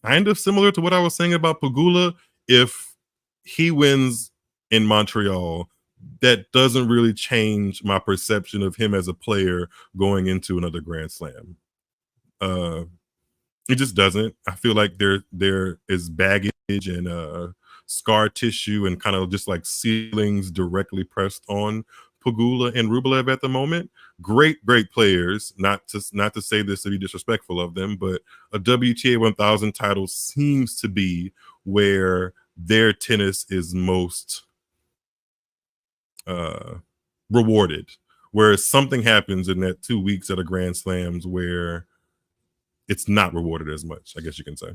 kind of similar to what I was saying about Pegula, if he wins in Montreal, that doesn't really change my perception of him as a player going into another Grand Slam. It just doesn't. I feel like there is baggage and scar tissue and kind of just like ceilings directly pressed on Pegula and Rublev at the moment. Great players. Not to say this to be disrespectful of them, but a WTA 1000 title seems to be where their tennis is most rewarded. Whereas something happens in that 2 weeks at a Grand Slams where it's not rewarded as much, I guess you can say.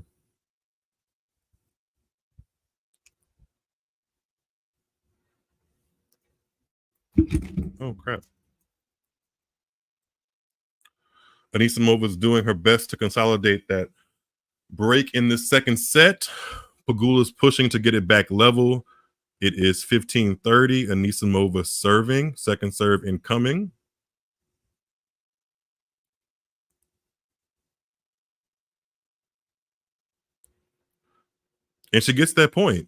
Oh, crap. Anisimova is doing her best to consolidate that break in the second set. Pegula's pushing to get it back level. It is 15-30. Anisimova serving. Second serve incoming. And she gets that point.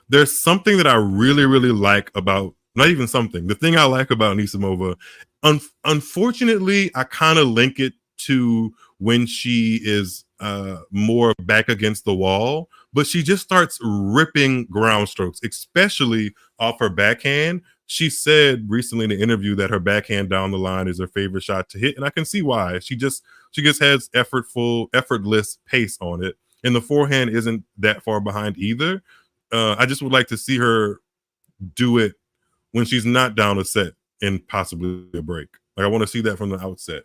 There's something that I really like about, not even something, the thing I like about Anisimova, unfortunately, I kind of link it to when she is more back against the wall, but she just starts ripping ground strokes, especially off her backhand. She said recently in an interview that her backhand down the line is her favorite shot to hit, and I can see why. She just has effortless pace on it, and the forehand isn't that far behind either. I just would like to see her do it when she's not down a set and possibly a break. Like, I want to see that from the outset.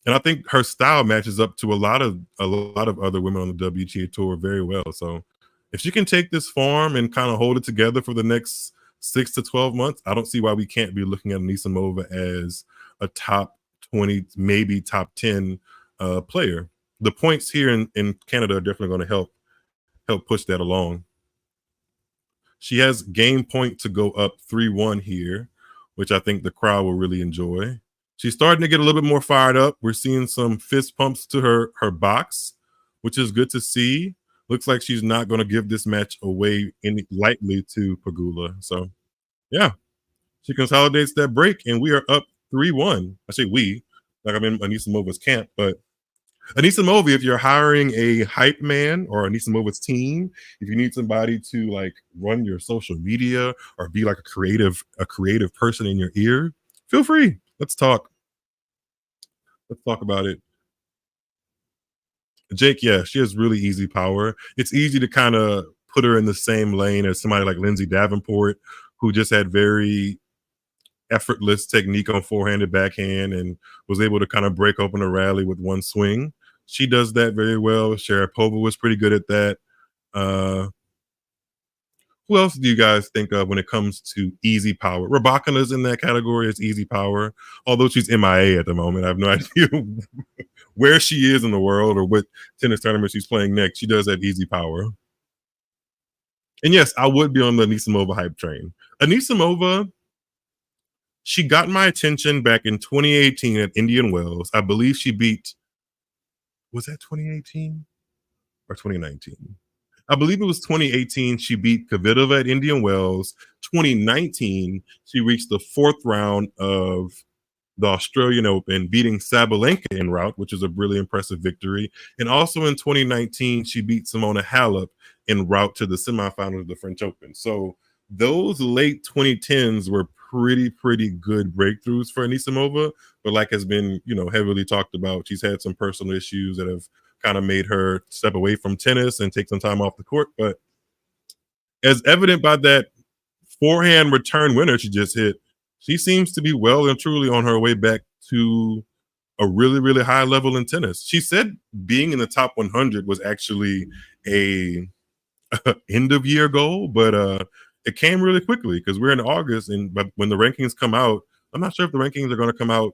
And I think her style matches up to a lot of other women on the WTA tour very well. So if she can take this form and kind of hold it together for the next 6 to 12 months, I don't see why we can't be looking at Anisimova as a top 20, maybe top 10 player. The points here in Canada are definitely going to help push that along. She has game point to go up 3-1 here, which I think the crowd will really enjoy. She's starting to get a little bit more fired up. We're seeing some fist pumps to her box, which is good to see. Looks like she's not going to give this match away lightly to Pegula. So, yeah, she consolidates that break, and we are up 3-1. I say we, like I'm in Anisimova's camp, but Anisimova, if you're hiring a hype man or Anisimova's team, if you need somebody to like run your social media or be like a creative person in your ear, feel free. Let's talk. Let's talk about it. Jake, yeah, she has really easy power. It's easy to kind of put her in the same lane as somebody like Lindsay Davenport, who just had very effortless technique on forehand and backhand and was able to kind of break open a rally with one swing. She does that very well. Sharapova was pretty good at that. Who else do you guys think of when it comes to easy power? Rybakina's in that category as easy power, although she's MIA at the moment. I have no idea where she is in the world or what tennis tournament she's playing next. She does have easy power. And yes, I would be on the Anisimova hype train. Anisimova, she got my attention back in 2018 at Indian Wells. I believe she beat Was that 2018 or 2019? I believe it was 2018. She beat Kvitova at Indian Wells. 2019, she reached the fourth round of the Australian Open, beating Sabalenka en route, which is a really impressive victory. And also in 2019, she beat Simona Halep en route to the semifinals of the French Open. So those late 2010s were pretty good breakthroughs for Anisimova, but like has been, heavily talked about, she's had some personal issues that have kind of made her step away from tennis and take some time off the court. But as evident by that forehand return winner she just hit, she seems to be well and truly on her way back to a really high level in tennis. She said being in the top 100 was actually a end of year goal, but it came really quickly because we're in August, and but when the rankings come out, I'm not sure if the rankings are going to come out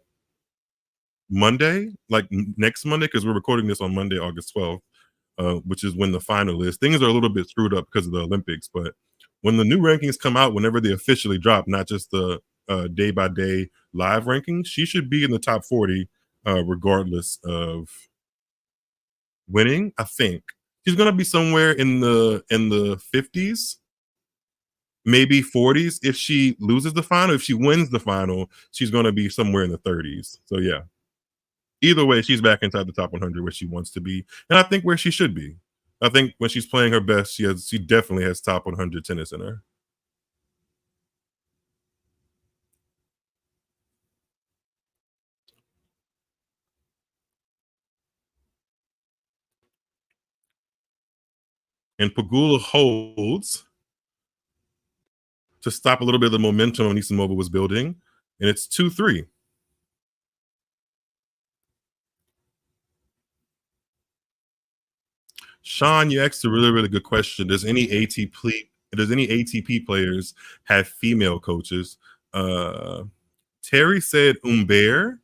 Monday, like next Monday, because we're recording this on Monday, August 12th, which is when the final is. Things are a little bit screwed up because of the Olympics, but when the new rankings come out, whenever they officially drop, not just the day by day live rankings, she should be in the top 40, regardless of winning. I think she's going to be somewhere in the 50s, maybe 40s. If she loses the final, if she wins the final, she's going to be somewhere in the 30s. So yeah, either way, she's back inside the top 100 where she wants to be, and I think where she should be. I think when she's playing her best, she definitely has top 100 tennis in her. And Pegula holds to stop a little bit of the momentum Anisimova was building, and it's 2-3. Sean, you asked a really good question. Does any ATP players have female coaches? Terry said Hugo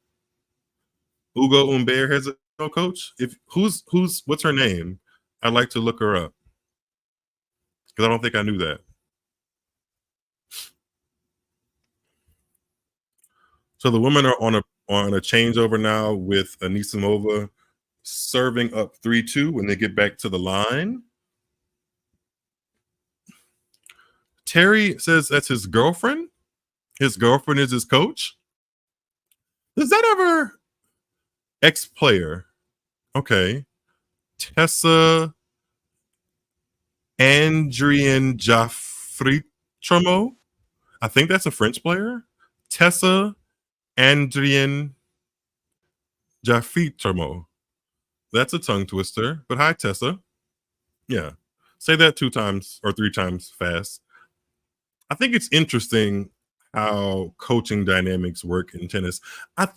Humbert has a female coach. What's her name? I'd like to look her up because I don't think I knew that. So the women are on a changeover now with Anisimova serving up 3-2 when they get back to the line. Terry says that's his girlfriend. His girlfriend is his coach. Does that ever ex-player? Okay. Tessa Andrian Jaffritromo. I think that's a French player. Tessa Andrian Jaffritromo. That's a tongue twister, but hi, Tessa. Yeah. Say that 2 times or 3 times fast. I think it's interesting how coaching dynamics work in tennis. I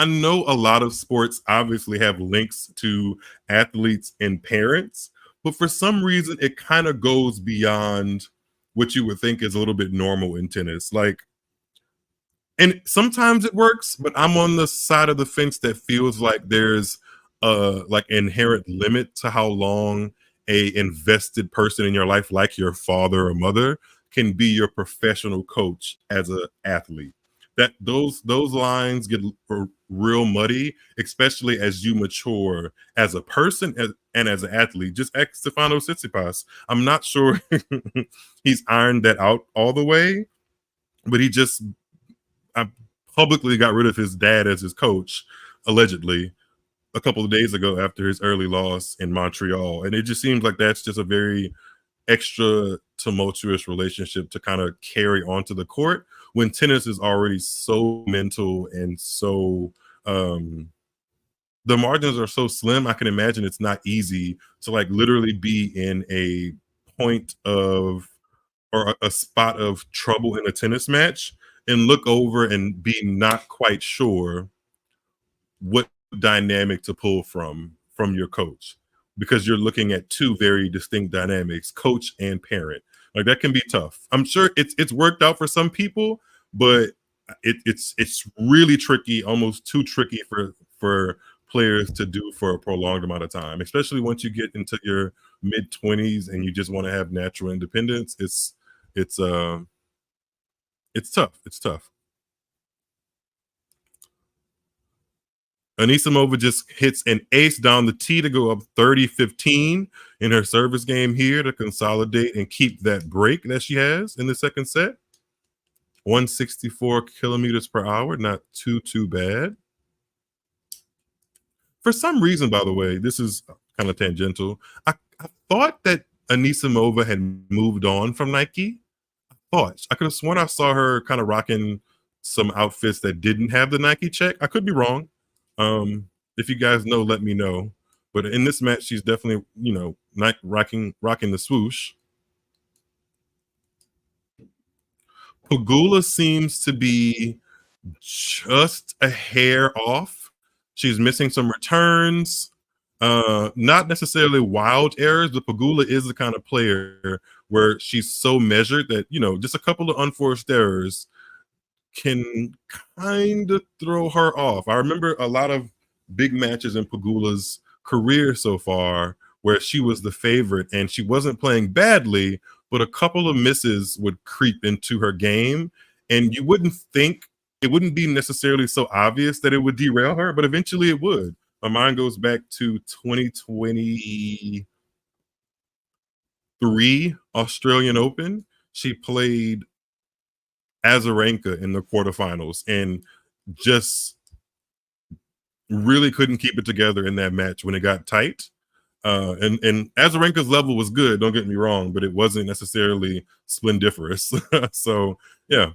know a lot of sports obviously have links to athletes and parents, but for some reason it kind of goes beyond what you would think is a little bit normal in tennis. And sometimes it works, but I'm on the side of the fence that feels like there's inherent limit to how long a invested person in your life, like your father or mother, can be your professional coach as an athlete. That those lines get real muddy, especially as you mature as a person and as an athlete. Just ask Stefano Tsitsipas. I'm not sure he's ironed that out all the way, but he just publicly got rid of his dad as his coach, allegedly, a couple of days ago after his early loss in Montreal. And it just seems like that's just a very extra tumultuous relationship to kind of carry onto the court when tennis is already so mental and so the margins are so slim. I can imagine it's not easy to literally be in a point of or a spot of trouble in a tennis match and look over and be not quite sure what dynamic to pull from your coach, because you're looking at 2 very distinct dynamics, coach and parent. That can be tough. I'm sure it's worked out for some people, but it's really tricky, almost too tricky for players to do for a prolonged amount of time, especially once you get into your mid-20s and you just want to have natural independence. It's tough. It's tough. Anisimova just hits an ace down the tee to go up 30-15 in her service game here to consolidate and keep that break that she has in the second set. 164 kilometers per hour, not too bad. For some reason, by the way, this is kind of tangential. I thought that Anisimova had moved on from Nike. I could have sworn I saw her kind of rocking some outfits that didn't have the Nike check. I could be wrong. If you guys know, let me know. But in this match, she's definitely, Nike rocking the swoosh. Pegula seems to be just a hair off. She's missing some returns. Not necessarily wild errors, but Pegula is the kind of player where she's so measured that, just a couple of unforced errors can kind of throw her off. I remember a lot of big matches in Pegula's career so far where she was the favorite and she wasn't playing badly, but a couple of misses would creep into her game, and you wouldn't think, it wouldn't be necessarily so obvious that it would derail her, but eventually it would. My mind goes back to 2023 Australian Open. She played Azarenka in the quarterfinals and just really couldn't keep it together in that match when it got tight. And Azarenka's level was good, don't get me wrong, but it wasn't necessarily splendiferous. So yeah,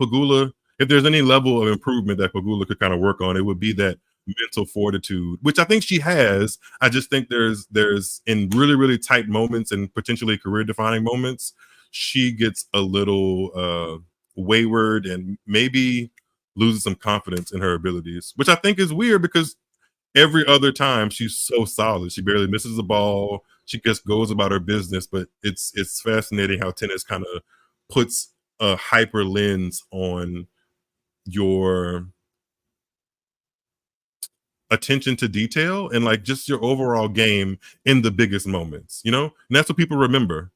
Pegula, if there's any level of improvement that Pegula could kind of work on, it would be that mental fortitude, which I think she has. I just think there's in really, really tight moments and potentially career defining moments, she gets a little wayward and maybe loses some confidence in her abilities, which I think is weird because every other time she's so solid. She barely misses the ball. She just goes about her business. But it's fascinating how tennis kind of puts a hyper lens on your attention to detail and like just your overall game in the biggest moments, and that's what people remember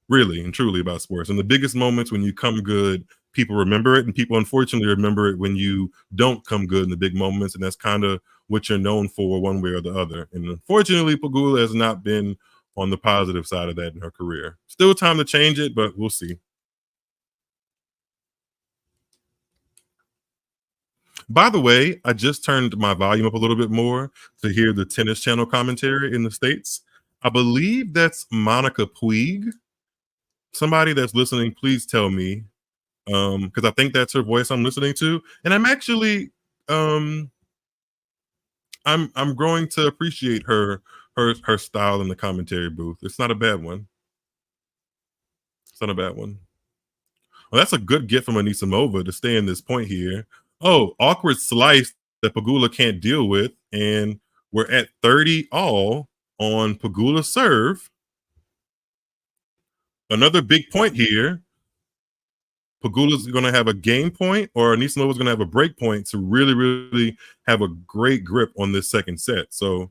really and truly about sports. In the biggest moments, when you come good, people remember it, and people unfortunately remember it when you don't come good in the big moments, and that's kind of what you're known for one way or the other. And unfortunately, Pegula has not been on the positive side of that in her career. Still time to change it, but we'll see. By the way, I just turned my volume up a little bit more to hear the Tennis Channel commentary in the States. I believe that's Monica Puig. Somebody that's listening, please tell me, because I think that's her voice I'm listening to. And I'm actually, I'm growing to appreciate her style in the commentary booth. It's not a bad one. It's not a bad one. Well, that's a good gift from Anisimova to stay in this point here. Oh, awkward slice that Pegula can't deal with. And we're at 30 all on Pegula's serve. Another big point here. Pegula's going to have a game point, or Anisimova's going to have a break point to really, really have a great grip on this second set. So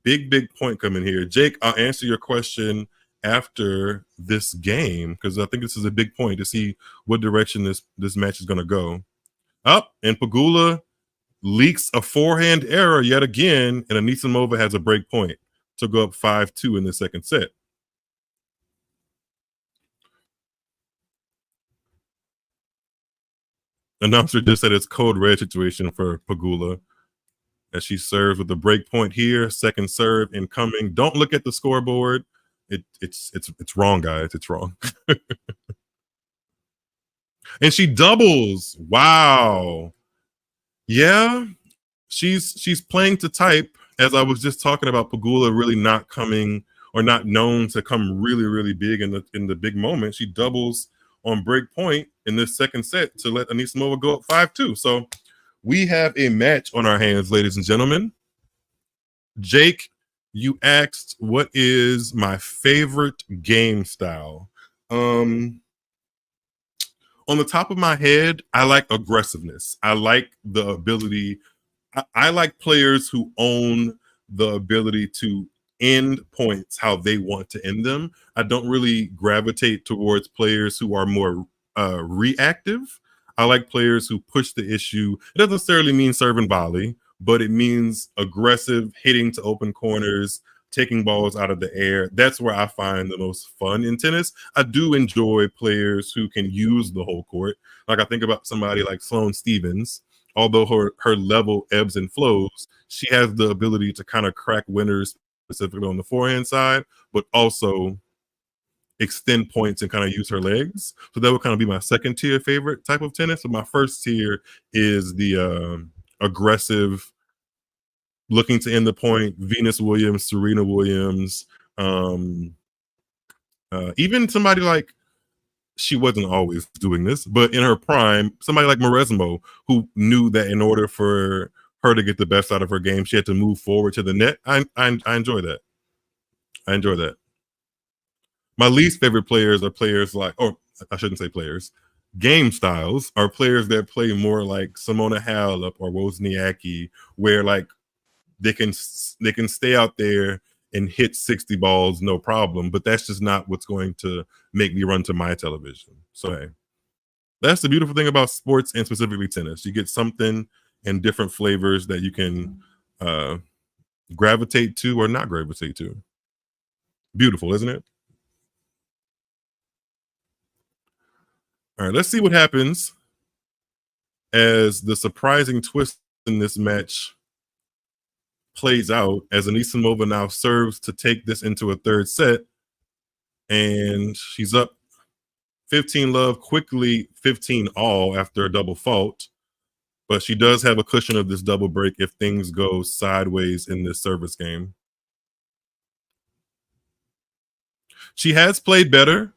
big point coming here. Jake, I'll answer your question after this game because I think this is a big point to see what direction this match is going to go. Up, and Pegula leaks a forehand error yet again, and Anisimova has a break point to go up 5-2 in the second set. Announcer just said it's code red situation for Pegula as she serves with the break point here. Second serve incoming. Don't look at the scoreboard. It's wrong, guys. It's wrong. And she doubles. Wow. Yeah, she's playing to type, as I was just talking about. Pegula really not coming or not known to come really, really big in the big moment. She doubles on break point in this second set to let Anisimova go up 5-2. So we have a match on our hands, ladies and gentlemen. Jake, you asked what is my favorite game style. On the top of my head, I like aggressiveness. I like the ability. I like players who own the ability to end points how they want to end them. I don't really gravitate towards players who are more reactive. I like players who push the issue. It doesn't necessarily mean serve and volley, but it means aggressive hitting to open corners, taking balls out of the air. That's where I find the most fun in tennis. I do enjoy players who can use the whole court. Like I think about somebody like Sloane Stephens. Although her level ebbs and flows, she has the ability to kind of crack winners specifically on the forehand side, but also extend points and kind of use her legs. So that would kind of be my second tier favorite type of tennis. So my first tier is the aggressive, looking to end the point, Venus Williams, Serena Williams, even somebody like, she wasn't always doing this, but in her prime, somebody like Mauresmo, who knew that in order for her to get the best out of her game, she had to move forward to the net. I enjoy that. I enjoy that. My least favorite players are players like, or I shouldn't say players, game styles are players that play more like Simona Halep or Wozniacki, where like they can stay out there and hit 60 balls, no problem. But that's just not what's going to make me run to my television. So hey, that's the beautiful thing about sports and specifically tennis. You get something in different flavors that you can gravitate to or not gravitate to. Beautiful, isn't it? All right, let's see what happens as the surprising twist in this match plays out, as Anisimova now serves to take this into a third set, and she's up 15-love, quickly 15-all after a double fault, but she does have a cushion of this double break if things go sideways in this service game. She has played better.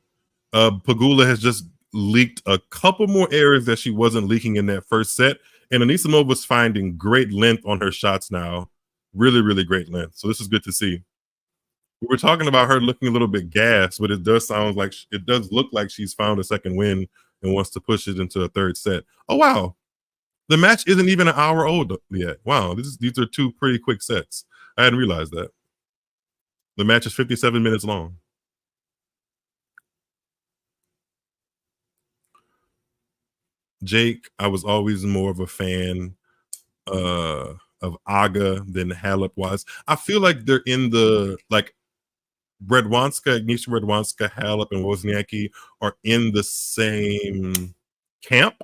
Pegula has just leaked a couple more errors that she wasn't leaking in that first set, and Anisimova's finding great length on her shots now. Really, really great length. So this is good to see. We were talking about her looking a little bit gassed, but it does look like she's found a second win and wants to push it into a third set. Oh, wow. The match isn't even an hour old yet. Wow. These are two pretty quick sets. I hadn't realized that. The match is 57 minutes long. Jake, I was always more of a fan of Aga than Halep was. I feel like they're in the, like, Agnieszka Radwanska, Halep, and Wozniacki are in the same camp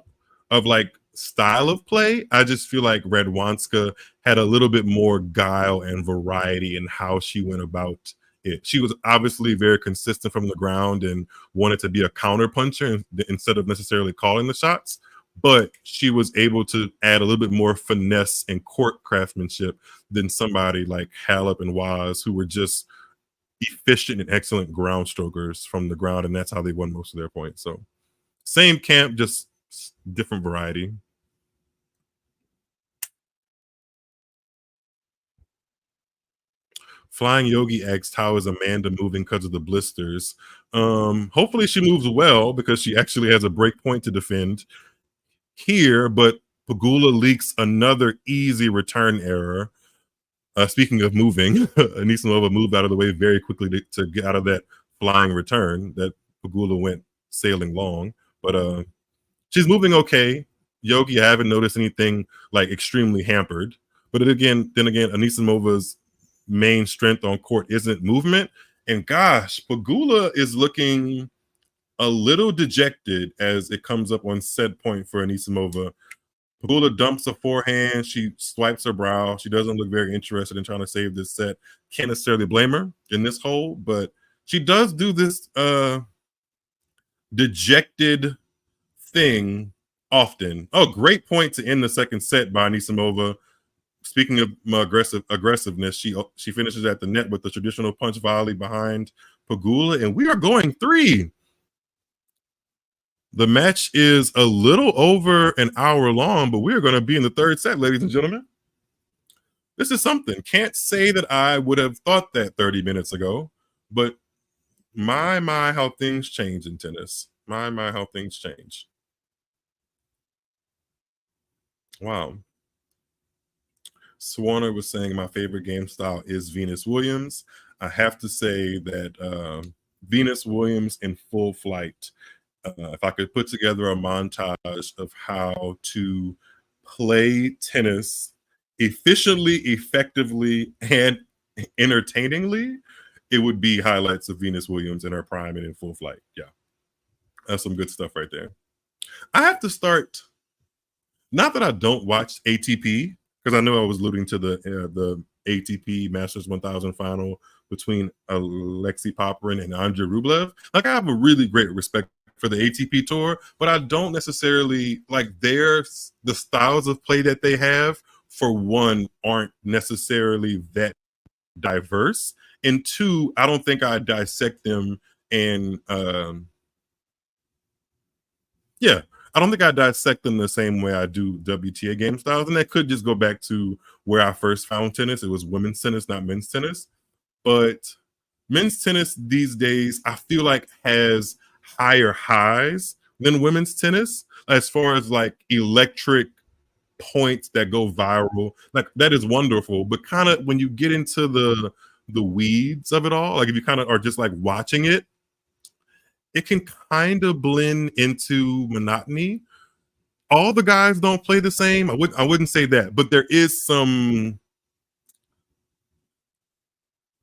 of like style of play. I just feel like Radwanska had a little bit more guile and variety in how she went about it. She was obviously very consistent from the ground and wanted to be a counter puncher instead of necessarily calling the shots. But she was able to add a little bit more finesse and court craftsmanship than somebody like Halep and Waz, who were just efficient and excellent ground strokers from the ground, and that's how they won most of their points. So same camp, just different variety. Flying Yogi asked, how is Amanda moving because of the blisters? Hopefully she moves well, because she actually has a break point to defend here, but Pegula leaks another easy return error. Speaking of moving, Anisimova moved out of the way very quickly to get out of that flying return that Pegula went sailing long. But she's moving okay. Yogi, I haven't noticed anything like extremely hampered. But then again, Anisimova's main strength on court isn't movement. And gosh, Pegula is looking a little dejected as it comes up on set point for Anisimova. Pegula dumps a forehand. She swipes her brow. She doesn't look very interested in trying to save this set. Can't necessarily blame her in this hole, but she does do this dejected thing often. Oh, great point to end the second set by Anisimova. Speaking of aggressiveness, she finishes at the net with the traditional punch volley behind Pegula, and we are going 3. The match is a little over an hour long, but we're going to be in the third set, ladies and gentlemen. This is something. Can't say that I would have thought that 30 minutes ago, but my, how things change in tennis. My, how things change. Wow. Swarner was saying my favorite game style is Venus Williams. I have to say that Venus Williams in full flight. If I could put together a montage of how to play tennis efficiently, effectively, and entertainingly, it would be highlights of Venus Williams in her prime and in full flight. Yeah, that's some good stuff right there. I have to start. Not that I don't watch ATP, because I know I was alluding to the ATP Masters 1000 final between Alexei Popyrin and Andrei Rublev. Like, I have a really great respect for the ATP tour, but I don't necessarily like the styles of play that they have. For one, aren't necessarily that diverse, and two, I don't think I dissect them and yeah, I don't think I dissect them the same way I do WTA game styles. And that could just go back to where I first found tennis. It was women's tennis, not men's tennis. But men's tennis these days, I feel like has higher highs than women's tennis as far as like electric points that go viral. Like, that is wonderful. But kind of when you get into the weeds of it all, like if you kind of are just like watching it, it can kind of blend into monotony. All the guys don't play the same. I wouldn't say that, but there is some,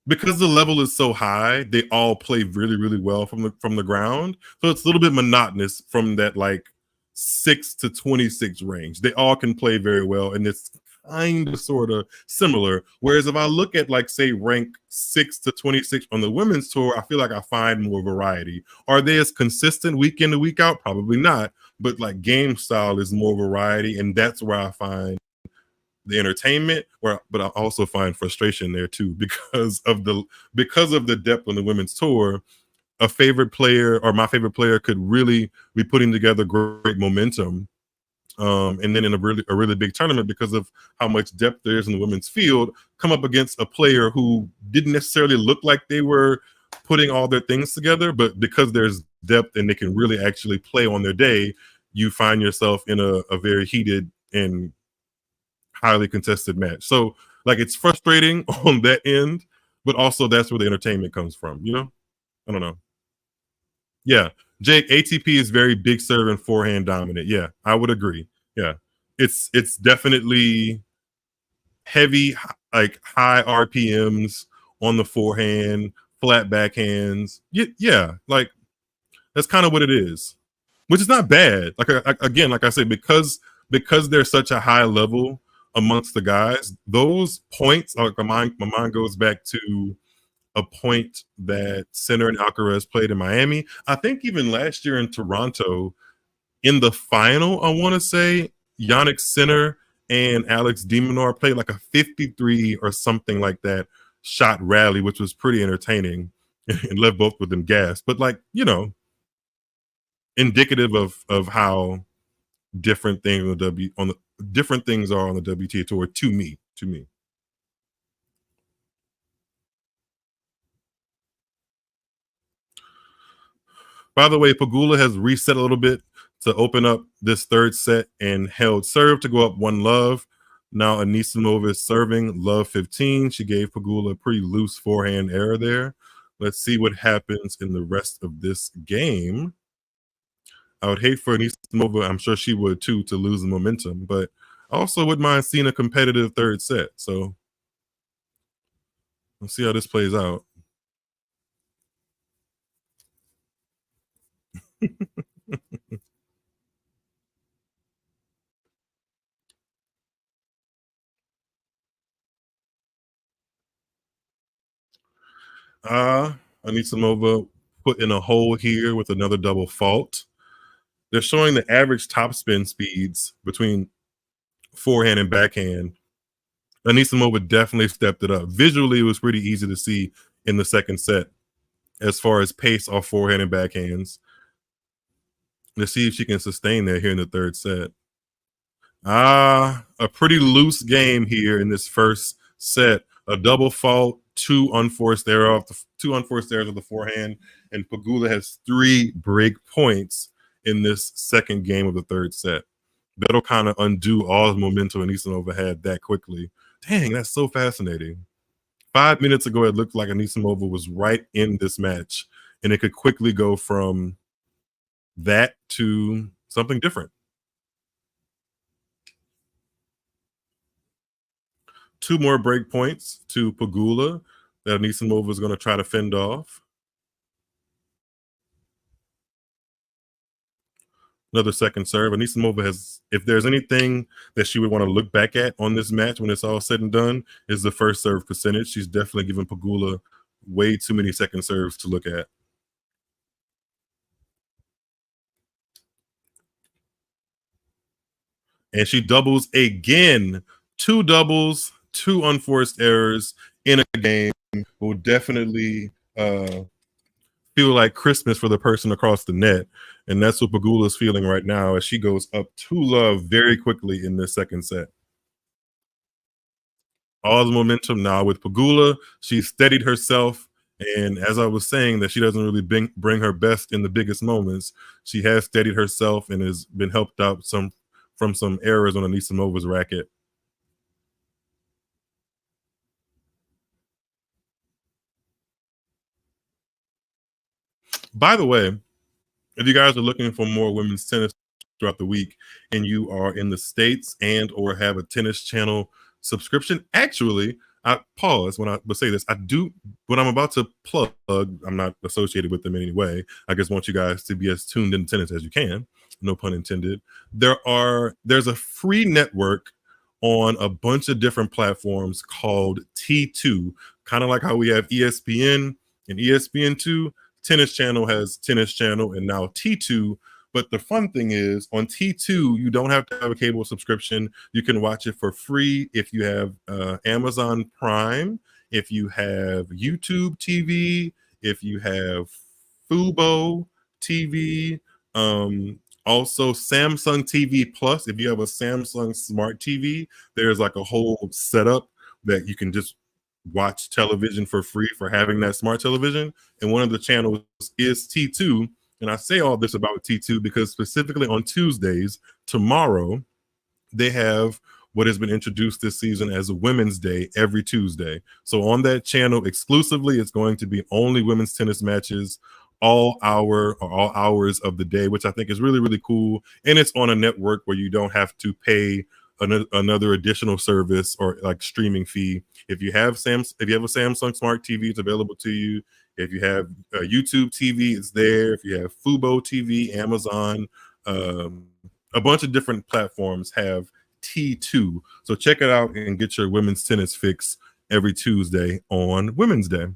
because the level is so high, they all play really, really well from the ground. So it's a little bit monotonous from that like 6 to 26 range. They all can play very well, and it's kind of sort of similar. Whereas if I look at like say rank 6 to 26 on the women's tour, I feel like I find more variety. Are they as consistent week in and week out? Probably not. But like game style is more variety, and that's where I find the entertainment, but I also find frustration there too, because of the depth on the women's tour. A favorite player or my favorite player could really be putting together great momentum, and then in a really big tournament, because of how much depth there is in the women's field, come up against a player who didn't necessarily look like they were putting all their things together, but because there's depth and they can really actually play on their day, you find yourself in a very heated and highly contested match. So like, it's frustrating on that end, but also that's where the entertainment comes from, you know? I don't know. Yeah. Jake, ATP is very big serve and forehand dominant. Yeah, I would agree. Yeah. It's definitely heavy, like high RPMs on the forehand, flat backhands. Yeah, like that's kind of what it is, which is not bad. Like, again, like I said, because there's such a high level amongst the guys, those points, like my mind goes back to a point that Sinner and Alcaraz played in Miami. I think even last year in Toronto, in the final, I want to say Yannick Sinner and Alex de Minaur played like a 53 or something like that shot rally, which was pretty entertaining and left both of them gassed. But like, you know, indicative of how different things on the different things are on the WTA tour to me. By the way, Pegula has reset a little bit to open up this third set and held serve to go up 1-love. Now Anisimova is serving love 15. She gave Pegula a pretty loose forehand error there. Let's see what happens in the rest of this game. I would hate for Anisimova, I'm sure she would too, to lose the momentum, but I also wouldn't mind seeing a competitive third set. So let's see how this plays out. Anisimova put in a hole here with another double fault. They're showing the average topspin speeds between forehand and backhand. Anisimova definitely stepped it up. Visually, it was pretty easy to see in the second set as far as pace off forehand and backhands. Let's see if she can sustain that here in the third set. A pretty loose game here in this first set. A double fault, two unforced errors of the forehand, and Pegula has 3 break points in this second game of the third set. That'll kind of undo all the momentum Anisimova had that quickly. Dang, that's so fascinating. 5 minutes ago, it looked like Anisimova was right in this match, and it could quickly go from that to something different. 2 more break points to Pegula that Anisimova is going to try to fend off. Another second serve. Anisimova has, if there's anything that she would want to look back at on this match when it's all said and done, is the first serve percentage. She's definitely given Pegula way too many second serves to look at. And she doubles again. 2 doubles, 2 unforced errors in a game will definitely feel like Christmas for the person across the net. And that's what Pegula is feeling right now as she goes up 2-love very quickly in this second set. All the momentum now with Pegula. She's steadied herself. And as I was saying, that she doesn't really bring her best in the biggest moments, she has steadied herself and has been helped out from some errors on Anisimova's racket. By the way, if you guys are looking for more women's tennis throughout the week and you are in the States and or have a Tennis Channel subscription, actually, I pause when I would say this. I do, what I'm about to plug, I'm not associated with them in any way. I just want you guys to be as tuned in tennis as you can. No pun intended. There's a free network on a bunch of different platforms called T2, kind of like how we have ESPN and ESPN2. Tennis Channel has Tennis Channel and now T2. But the fun thing is on T2, you don't have to have a cable subscription. You can watch it for free if you have Amazon Prime, if you have YouTube TV, if you have Fubo TV, also Samsung TV Plus. If you have a Samsung Smart TV, there's like a whole setup that you can just watch television for free for having that smart television. And one of the channels is T2. And I say all this about T2 because specifically on Tuesdays, tomorrow, they have what has been introduced this season as a Women's Day every Tuesday. So on that channel exclusively, it's going to be only women's tennis matches all hours of the day, which I think is really, really cool. And it's on a network where you don't have to pay another additional service or like streaming fee. If you have a Samsung Smart TV, it's available to you. If you have YouTube TV, it's there. If you have Fubo TV, Amazon, a bunch of different platforms have T2. So check it out and get your women's tennis fix every Tuesday on Women's Day.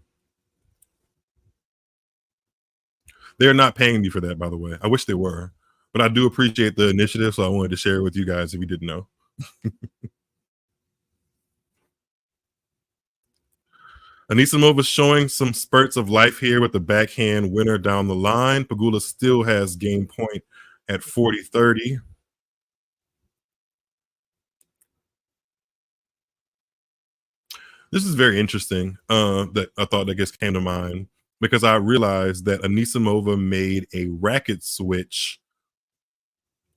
They're not paying me for that, by the way. I wish they were, but I do appreciate the initiative, so I wanted to share it with you guys if you didn't know. Anisimova showing some spurts of life here with the backhand winner down the line. Pegula still has game point at 40-30. This is very interesting that I thought that just came to mind because I realized that Anisimova made a racket switch,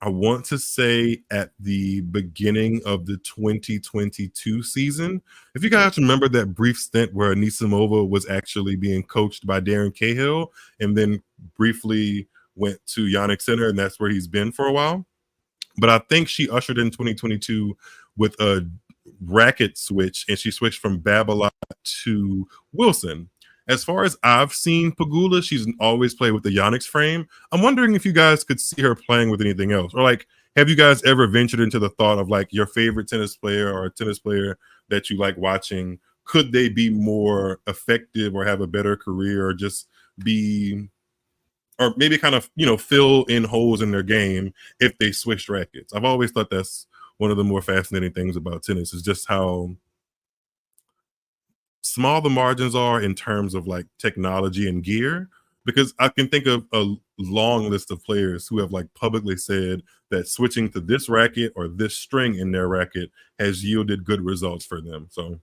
I want to say at the beginning of the 2022 season. If you guys remember that brief stint where Anisimova was actually being coached by Darren Cahill and then briefly went to Yannick Sinner, and that's where he's been for a while. But I think she ushered in 2022 with a racket switch, and she switched from Babolat to Wilson. As far as I've seen Pegula, she's always played with the Yannick's frame. I'm wondering if you guys could see her playing with anything else. Or like, have you guys ever ventured into the thought of like your favorite tennis player or a tennis player that you like watching? Could they be more effective or have a better career or just be, or maybe kind of, fill in holes in their game if they switched rackets? I've always thought that's one of the more fascinating things about tennis is just how small the margins are in terms of like technology and gear, because I can think of a long list of players who have like publicly said that switching to this racket or this string in their racket has yielded good results for them. So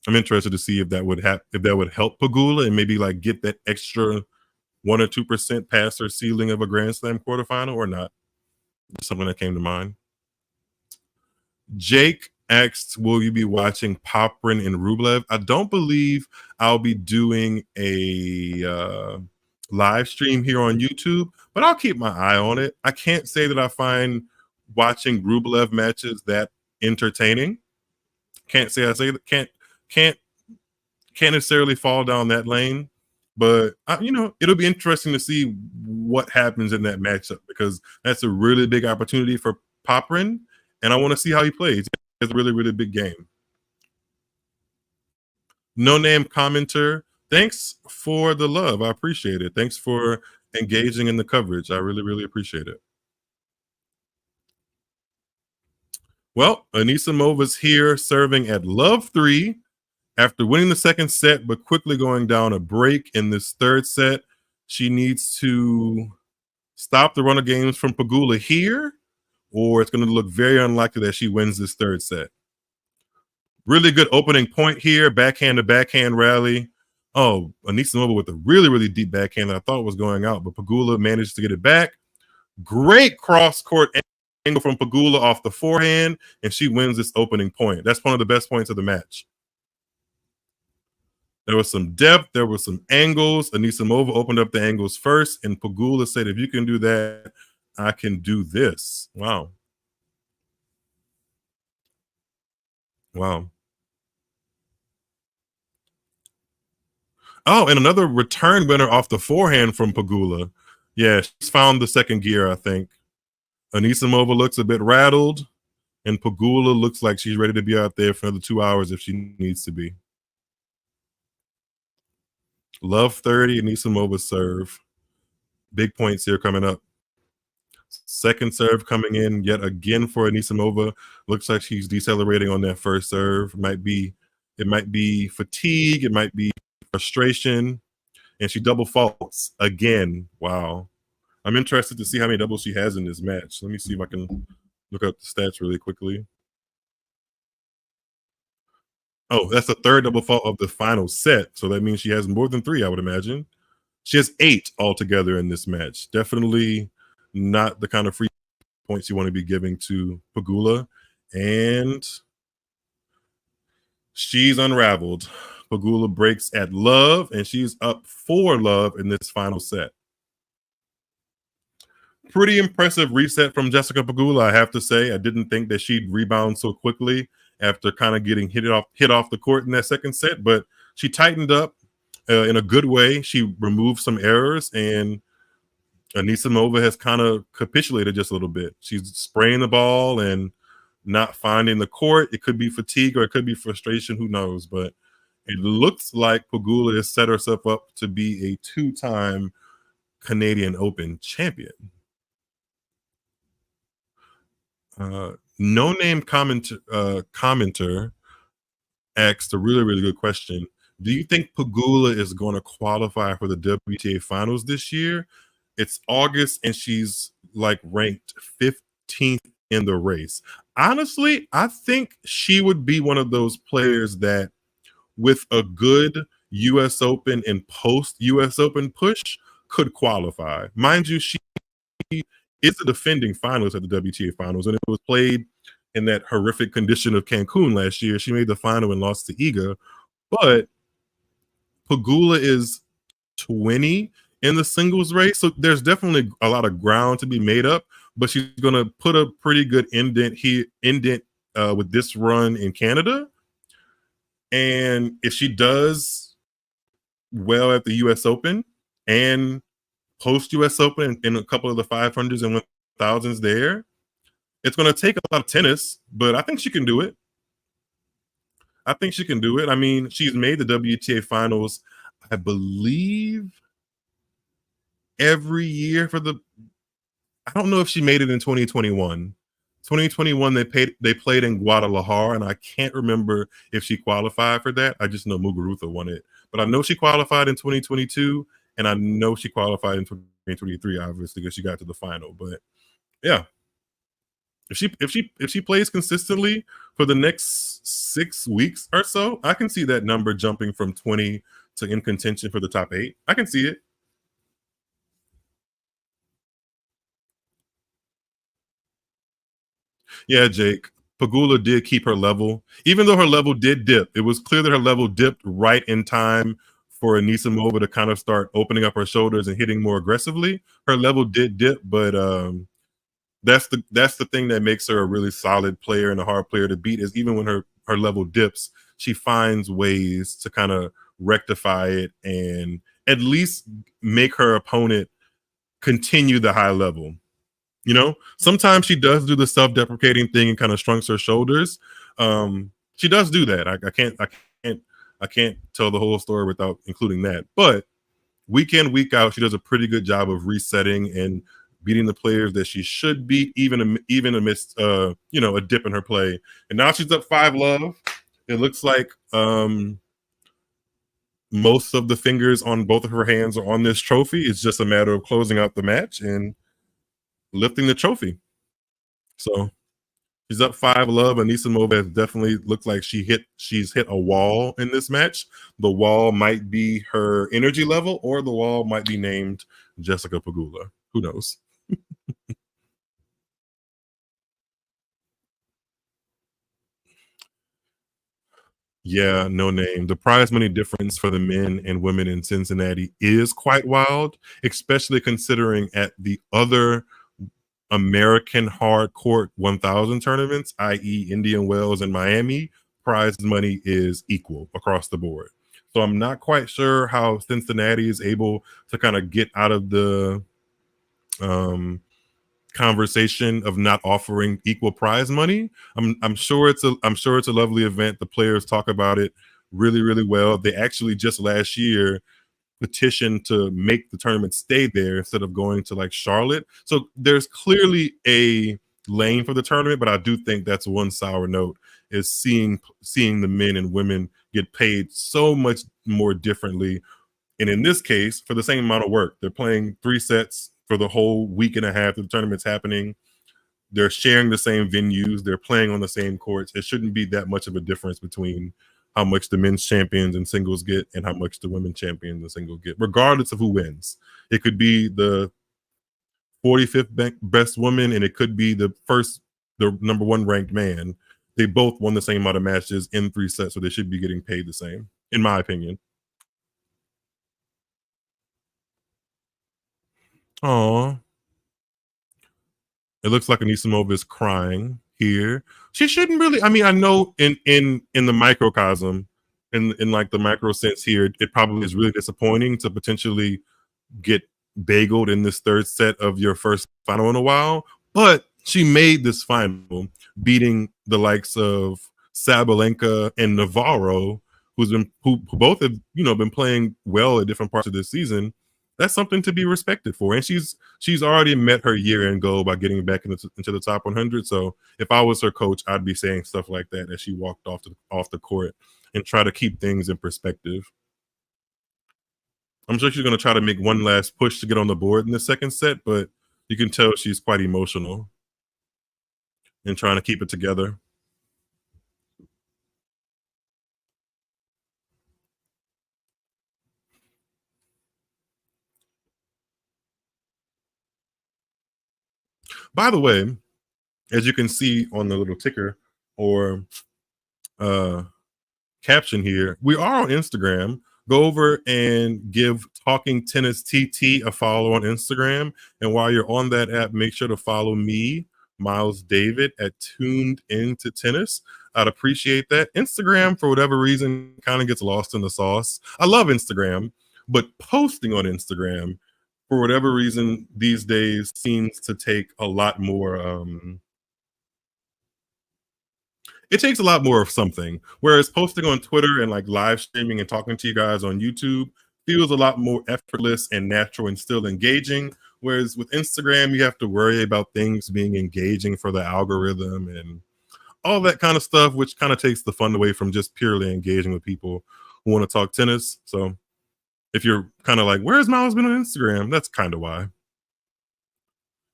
I'm interested to see if that would help Pegula and maybe like get that extra 1 or 2% past her ceiling of a Grand Slam quarterfinal or not. Just something that came to mind. Jake asked, will you be watching Poprin and Rublev? I don't believe I'll be doing a live stream here on YouTube, but I'll keep my eye on it. I can't say that I find watching Rublev matches that entertaining. Can't say I say that. Can't necessarily fall down that lane. But it'll be interesting to see what happens in that matchup, because that's a really big opportunity for Poprin, and I want to see how he plays. It's a really, really big game. No name commenter, thanks for the love. I appreciate it. Thanks for engaging in the coverage. I really, really appreciate it. Well, Anisimova's here serving at love 3 after winning the second set, but quickly going down a break in this third set. She needs to stop the run of games from Pegula here, or it's going to look very unlikely that she wins this third set. Really good opening point here, backhand to backhand rally. Oh, Anisimova with a really, really deep backhand that I thought was going out, but Pegula managed to get it back. Great cross-court angle from Pegula off the forehand, and she wins this opening point. That's one of the best points of the match. There was some depth. There were some angles. Anisimova opened up the angles first, and Pegula said, if you can do that, I can do this. Wow. Wow. Oh, and another return winner off the forehand from Pegula. Yeah, she's found the second gear, I think. Anisimova looks a bit rattled, and Pegula looks like she's ready to be out there for another 2 hours if she needs to be. Love 30, Anisimova serve. Big points here coming up. Second serve coming in yet again for Anisimova. Looks like she's decelerating on that first serve. It might be fatigue. It might be frustration. And she double faults again. Wow. I'm interested to see how many doubles she has in this match. Let me see if I can look up the stats really quickly. Oh, that's the third double fault of the final set. So that means she has more than 3, I would imagine. She has 8 altogether in this match. Definitely not the kind of free points you want to be giving to Pegula. And she's unraveled. Pegula breaks at love, and she's up 4 love in this final set. Pretty impressive reset from Jessica Pegula, I have to say. I didn't think that she'd rebound so quickly after kind of getting hit off the court in that second set, but she tightened up in a good way. She removed some errors, and Anisimova has kind of capitulated just a little bit. She's spraying the ball and not finding the court. It could be fatigue or it could be frustration, who knows, but it looks like Pegula has set herself up to be a 2-time Canadian Open champion. No-name commenter asked a really, really good question. Do you think Pegula is going to qualify for the WTA finals this year? It's August, and she's like ranked 15th in the race. Honestly, I think she would be one of those players that, with a good U.S. Open and post-U.S. Open push, could qualify. Mind you, she is the defending finalist at the WTA finals, and it was played in that horrific condition of Cancun last year. She made the final and lost to Iga, but Pegula is 20 in the singles race, so there's definitely a lot of ground to be made up, but she's going to put a pretty good indent with this run in Canada. And if she does well at the U.S. Open and post-U.S. Open in a couple of the 500s and 1000s there, it's going to take a lot of tennis, but I think she can do it. I think she can do it. I mean, she's made the WTA finals, I believe, every year I don't know if she made it in 2021. 2021, they played in Guadalajara, and I can't remember if she qualified for that. I just know Muguruza won it. But I know she qualified in 2022, and I know she qualified in 2023, obviously, because she got to the final. But yeah, if she plays consistently for the next 6 weeks or so, I can see that number jumping from 20 to in contention for the top 8. I can see it. Yeah, Jake. Pegula did keep her level, even though her level did dip. It was clear that her level dipped right in time for Anisimova to kind of start opening up her shoulders and hitting more aggressively. Her level did dip, but that's the thing that makes her a really solid player and a hard player to beat, is even when her her level dips, she finds ways to kind of rectify it and at least make her opponent continue the high level. You know, sometimes she does do the self-deprecating thing and kind of shrinks her shoulders. She does do that. I can't tell the whole story without including that. But week in, week out, she does a pretty good job of resetting and beating the players that she should beat, even amidst you know, a dip in her play. And now she's up 5-love. It looks like most of the fingers on both of her hands are on this trophy. It's just a matter of closing out the match and lifting the trophy. So she's up 5-love. Anisimova has definitely looked like she's hit a wall in this match. The wall might be her energy level, or the wall might be named Jessica Pegula. Who knows? Yeah, no name. The prize money difference for the men and women in Cincinnati is quite wild, especially considering at the other American hard court 1000 tournaments, i.e. Indian Wells and Miami, prize money is equal across the board. So I'm not quite sure how Cincinnati is able to kind of get out of the conversation of not offering equal prize money. I'm sure it's a lovely event. The players talk about it really, really well. They actually just last year petitioned to make the tournament stay there instead of going to like Charlotte. So there's clearly a lane for the tournament, but I do think that's one sour note is seeing the men and women get paid so much more differently. And in this case, for the same amount of work, they're playing 3 sets for the whole week and a half that the tournament's happening. They're sharing the same venues. They're playing on the same courts. It shouldn't be that much of a difference between how much the men's champions and singles get and how much the women's champions and singles get, regardless of who wins. It could be the 45th best woman, and it could be the number 1 ranked man. They both won the same amount of matches in 3 sets, so they should be getting paid the same, in my opinion. Aw. It looks like Anisimova is crying here. She shouldn't really. I mean, I know in the microcosm, in like the micro sense here, it probably is really disappointing to potentially get bageled in this 3rd set of your first final in a while. But she made this final, beating the likes of Sabalenka and Navarro, who both have been playing well at different parts of this season. That's something to be respected for. And she's already met her year-end goal by getting back into the top 100. So if I was her coach, I'd be saying stuff like that as she walked off the court and try to keep things in perspective. I'm sure she's going to try to make one last push to get on the board in the 2nd set, but you can tell she's quite emotional and trying to keep it together. By the way, as you can see on the little ticker or caption here, we are on Instagram. Go over and give Talking Tennis TT a follow on Instagram. And while you're on that app, make sure to follow me, Miles David, at Tuned Into Tennis. I'd appreciate that. Instagram, for whatever reason, kind of gets lost in the sauce. I love Instagram, but posting on Instagram, for whatever reason, these days seems to take a lot more it takes a lot more of something. Whereas posting on Twitter and like live streaming and talking to you guys on YouTube feels a lot more effortless and natural and still engaging. Whereas with Instagram, you have to worry about things being engaging for the algorithm and all that kind of stuff, which kind of takes the fun away from just purely engaging with people who want to talk tennis. So if you're kind of like, where's Miles been on Instagram? That's kind of why.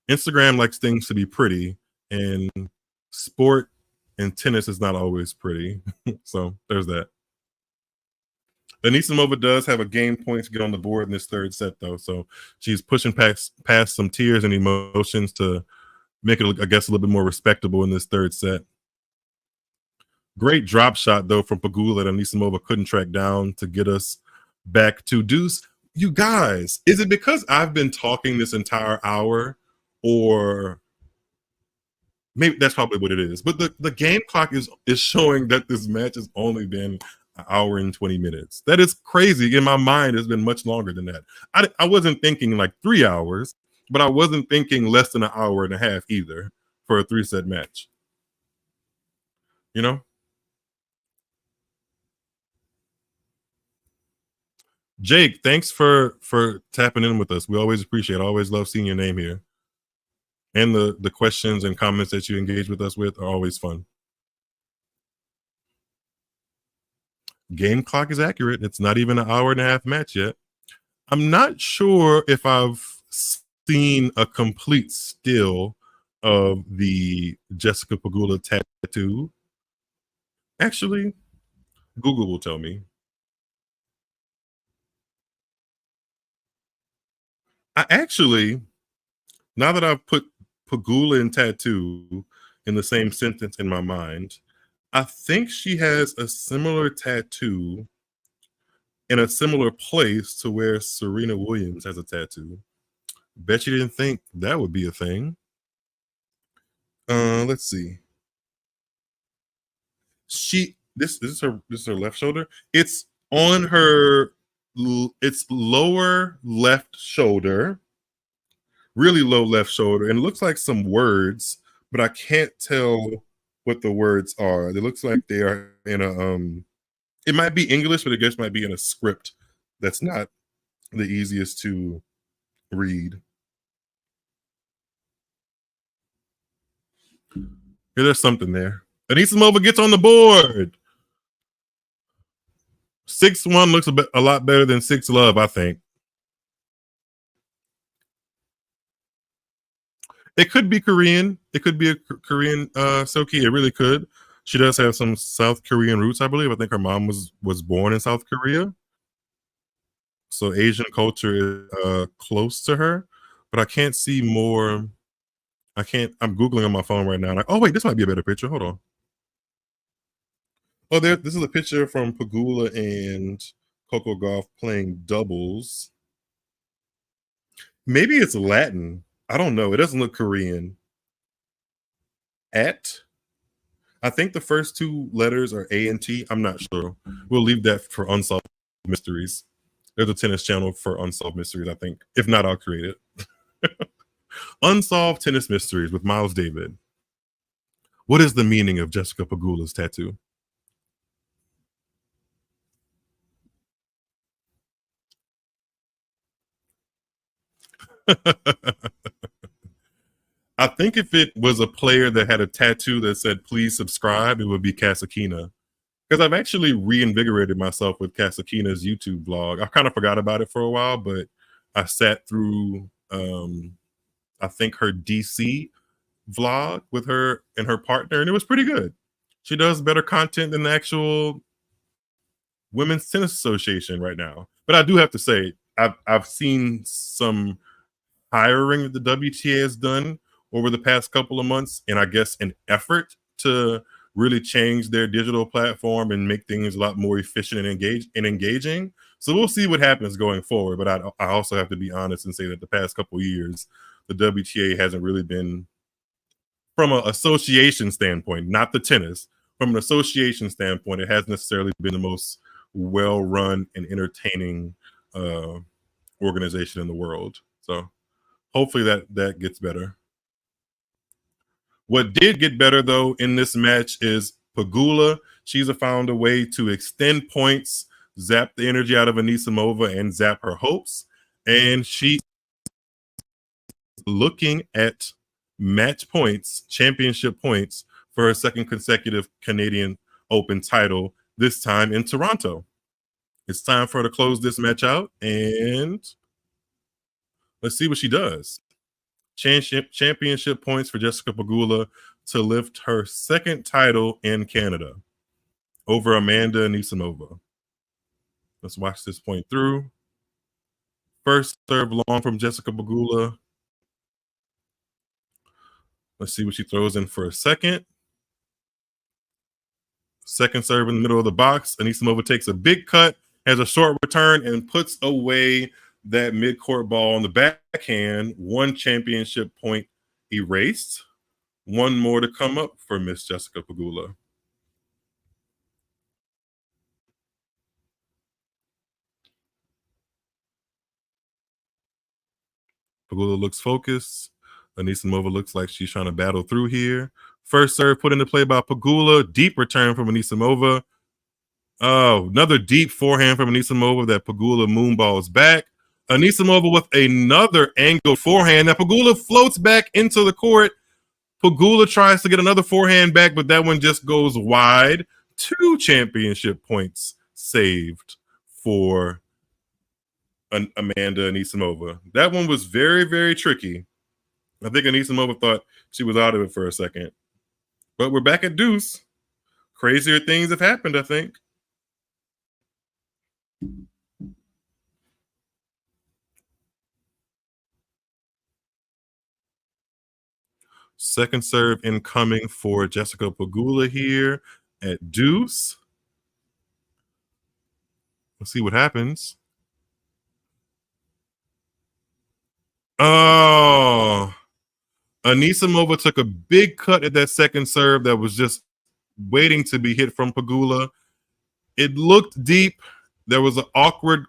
Instagram likes things to be pretty, and sport and tennis is not always pretty. So there's that. Anisimova does have a game point to get on the board in this 3rd set, though. So she's pushing past some tears and emotions to make it, I guess, a little bit more respectable in this 3rd set. Great drop shot, though, from Pegula that Anisimova couldn't track down to get us back to deuce. You guys, is it because I've been talking this entire hour, or Maybe that's probably what it is. But the game clock is showing that this match has only been an hour and 20 minutes. That is crazy. In my mind, it's been much longer than that. I wasn't thinking like 3 hours, but I wasn't thinking less than an hour and a half either for a 3-set match. You know? Jake, thanks for tapping in with us. We always appreciate it. I always love seeing your name here. And the questions and comments that you engage with us with are always fun. Game clock is accurate. It's not even an hour and a half match yet. I'm not sure if I've seen a complete still of the Jessica Pegula tattoo. Actually, Google will tell me. I actually, now that I've put Pegula and tattoo in the same sentence in my mind, I think she has a similar tattoo in a similar place to where Serena Williams has a tattoo. Bet you didn't think that would be a thing. Let's see. This is her left shoulder. It's on her. It's lower left shoulder, really low left shoulder, and it looks like some words, but I can't tell what the words are. It looks like they are in a it might be English, but I guess might be in a script that's not the easiest to read. Yeah, there's something there. Anisimova gets on the board. 6-1 looks a lot better than 6-love, I think. It could be Korean. It could be a Korean Soki. It really could. She does have some South Korean roots, I believe. I think her mom was born in South Korea. So Asian culture is close to her. But I can't see more. I'm Googling on my phone right now. Oh, wait, this might be a better picture. Hold on. Oh, this is a picture from Pegula and Coco Gauff playing doubles. Maybe it's Latin. I don't know. It doesn't look Korean. I think the first 2 letters are A and T. I'm not sure. We'll leave that for Unsolved Mysteries. There's a tennis channel for Unsolved Mysteries, I think. If not, I'll create it. Unsolved Tennis Mysteries with Miles David. What is the meaning of Jessica Pegula's tattoo? I think if it was a player that had a tattoo that said "Please subscribe," it would be Kasakina. Because I've actually reinvigorated myself with Kasakina's YouTube vlog. I kind of forgot about it for a while, but I sat through, I think, her DC vlog with her and her partner, and it was pretty good. She does better content than the actual Women's Tennis Association right now. But I do have to say, I've seen some hiring that the WTA has done over the past couple of months, and I guess an effort to really change their digital platform and make things a lot more efficient and engaging. So we'll see what happens going forward. But I also have to be honest and say that the past couple of years, the WTA hasn't really been, from an association standpoint, not the tennis, from an association standpoint, it hasn't necessarily been the most well-run and entertaining organization in the world. So hopefully that gets better. What did get better, though, in this match is Pegula. She's found a way to extend points, zap the energy out of Anisimova, and zap her hopes. And she's looking at match points, championship points, for her second consecutive Canadian Open title, this time in Toronto. It's time for her to close this match out, and let's see what she does. Championship points for Jessica Pegula to lift her second title in Canada over Amanda Anisimova. Let's watch this point through. First serve long from Jessica Pegula. Let's see what she throws in for a second. Second serve in the middle of the box. Anisimova takes a big cut, has a short return, and puts away that mid-court ball on the backhand. 1 championship point erased. one more to come up for Miss Jessica Pegula. Pegula looks focused. Anisimova looks like she's trying to battle through here. First serve put into play by Pegula. Deep return from Anisimova. Oh, another deep forehand from Anisimova that Pegula moonballs back. Anisimova with another angled forehand that Pegula floats back into the court. Pegula tries to get another forehand back, but that one just goes wide. 2 championship points saved for Amanda Anisimova. That one was very, very tricky. I think Anisimova thought she was out of it for a second. But we're back at deuce. Crazier things have happened, I think. Second serve incoming for Jessica Pegula here at deuce. Let's see what happens. Oh, Anisimova took a big cut at that second serve that was just waiting to be hit from Pegula. It looked deep. There was an awkward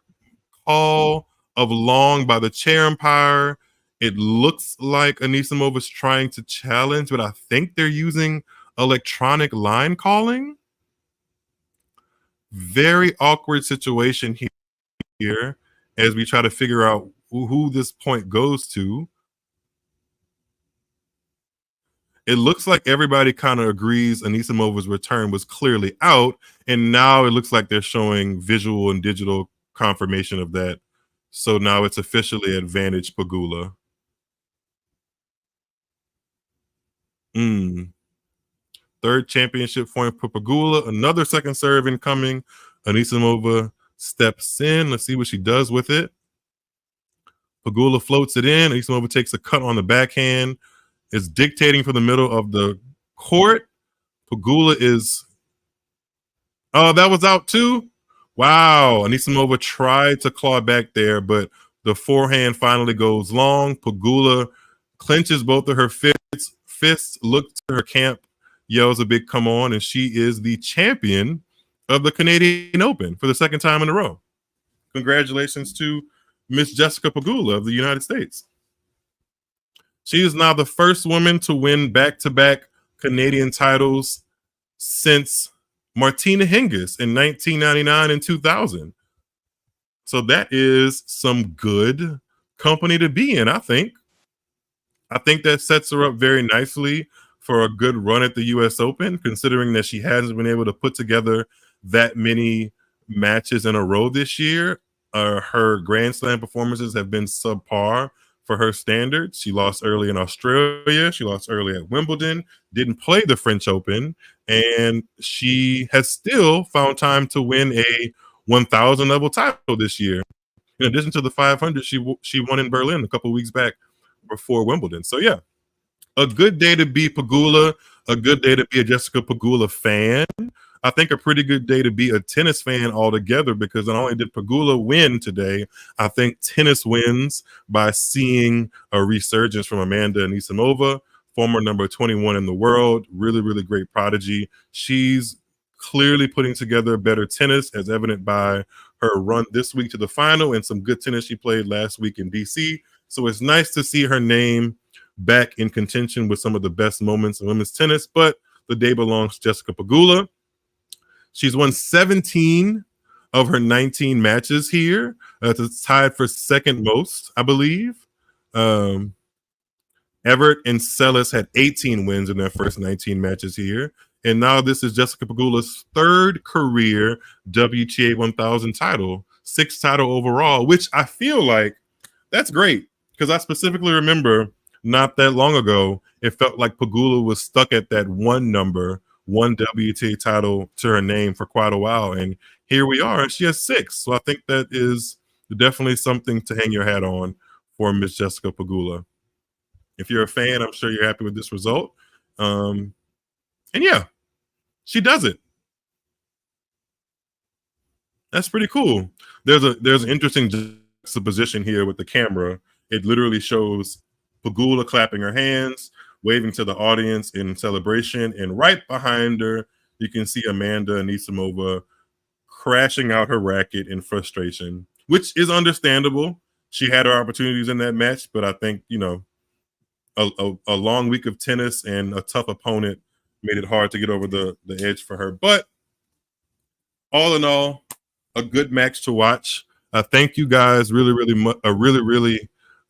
call of long by the chair umpire. It looks like Anisimova's trying to challenge, but I think they're using electronic line calling. Very awkward situation here as we try to figure out who this point goes to. It looks like everybody kind of agrees Anisimova's return was clearly out, and now it looks like they're showing visual and digital confirmation of that. So now it's officially advantage Pegula. Third championship point for Pegula. Another second serve incoming. Anisimova steps in. Let's see what she does with it. Pegula floats it in. Anisimova takes a cut on the backhand. Is dictating from the middle of the court. Pegula is... Oh, that was out too? Wow. Anisimova tried to claw back there, but the forehand finally goes long. Pegula clenches both of her fists, looks to her camp, yells a big come on, and she is the champion of the Canadian Open for the second time in a row. Congratulations to Miss Jessica Pegula of the United States. She is now the first woman to win back-to-back Canadian titles since Martina Hingis in 1999 and 2000. So that is some good company to be in, I think. I think that sets her up very nicely for a good run at the U.S. Open, considering that she hasn't been able to put together that many matches in a row this year. Her Grand Slam performances have been subpar for her standards. She lost early in Australia. She lost early at Wimbledon, didn't play the French Open, and she has still found time to win a 1,000 level title this year. In addition to the 500 she won in Berlin a couple weeks back before Wimbledon. So yeah, a good day to be Pegula, a good day to be a Jessica Pegula fan. I think a pretty good day to be a tennis fan altogether, because not only did Pegula win today, I think tennis wins by seeing a resurgence from Amanda Anisimova, former number 21 in the world, really, really great prodigy. She's clearly putting together better tennis, as evident by her run this week to the final and some good tennis she played last week in DC. So it's nice to see her name back in contention with some of the best moments in women's tennis, but the day belongs to Jessica Pegula. She's won 17 of her 19 matches here. It's tied for second most, I believe. Everett and Sellis had 18 wins in their first 19 matches here. And now this is Jessica Pegula's third career WTA 1000 title, 6th title overall, which I feel like that's great, because I specifically remember not that long ago, it felt like Pegula was stuck at that one WTA title to her name for quite a while, and here we are, and she has 6. So I think that is definitely something to hang your hat on for Miss Jessica Pegula. If you're a fan, I'm sure you're happy with this result. And yeah, she does it. That's pretty cool. There's an interesting juxtaposition here with the camera. It literally shows Pegula clapping her hands waving to the audience in celebration. And right behind her, you can see Amanda Anisimova crashing out her racket in frustration, which is understandable. She had her opportunities in that match, but I think, you know, a long week of tennis and a tough opponent made it hard to get over the edge for her. But all in all, a good match to watch. Thank you guys really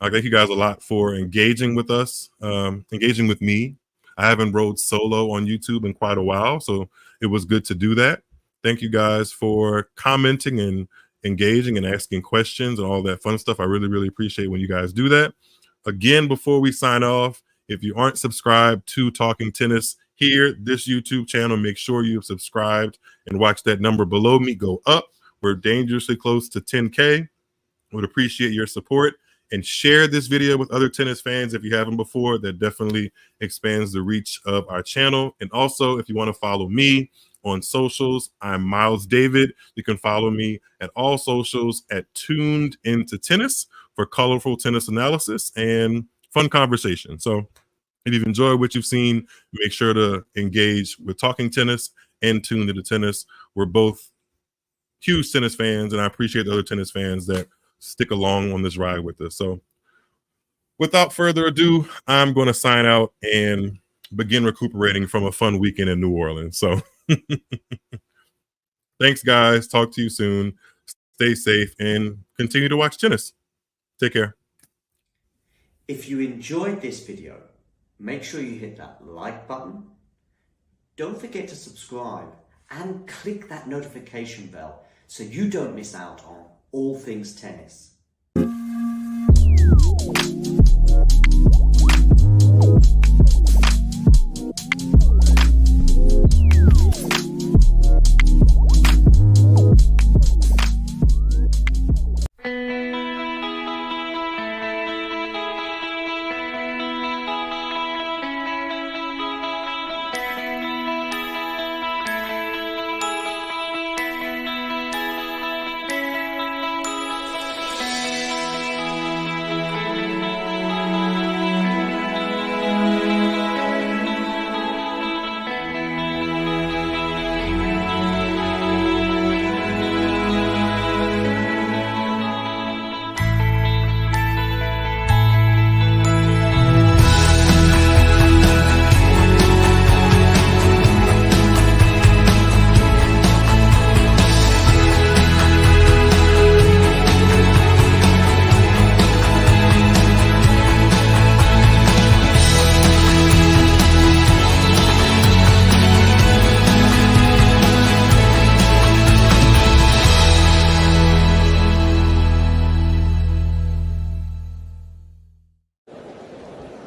thank you guys a lot for engaging with us, engaging with me. I haven't rode solo on YouTube in quite a while, so it was good to do that. Thank you guys for commenting and engaging and asking questions and all that fun stuff. I really appreciate when you guys do that. Again, before we sign off, if you aren't subscribed to Talking Tennis here, this YouTube channel, make sure you've subscribed and watch that number below me go up. We're dangerously close to 10K. Would appreciate your support, and share this video with other tennis fans if you haven't before. That definitely expands the reach of our channel. And also, if you want to follow me on socials, I'm Miles David. You can follow me at all socials at Tuned Into Tennis for colorful tennis analysis and fun conversation. So if you've enjoyed what you've seen, make sure to engage with Talking Tennis and Tuned Into Tennis. We're both huge tennis fans, and I appreciate the other tennis fans that stick along on this ride with us. So without further ado, I'm going to sign out and begin recuperating from a fun weekend in New Orleans. So thanks, guys. Talk to you soon. Stay safe and continue to watch tennis. Take care. If you enjoyed this video, make sure you hit that like button. Don't forget to subscribe and click that notification bell so you don't miss out on all things tennis.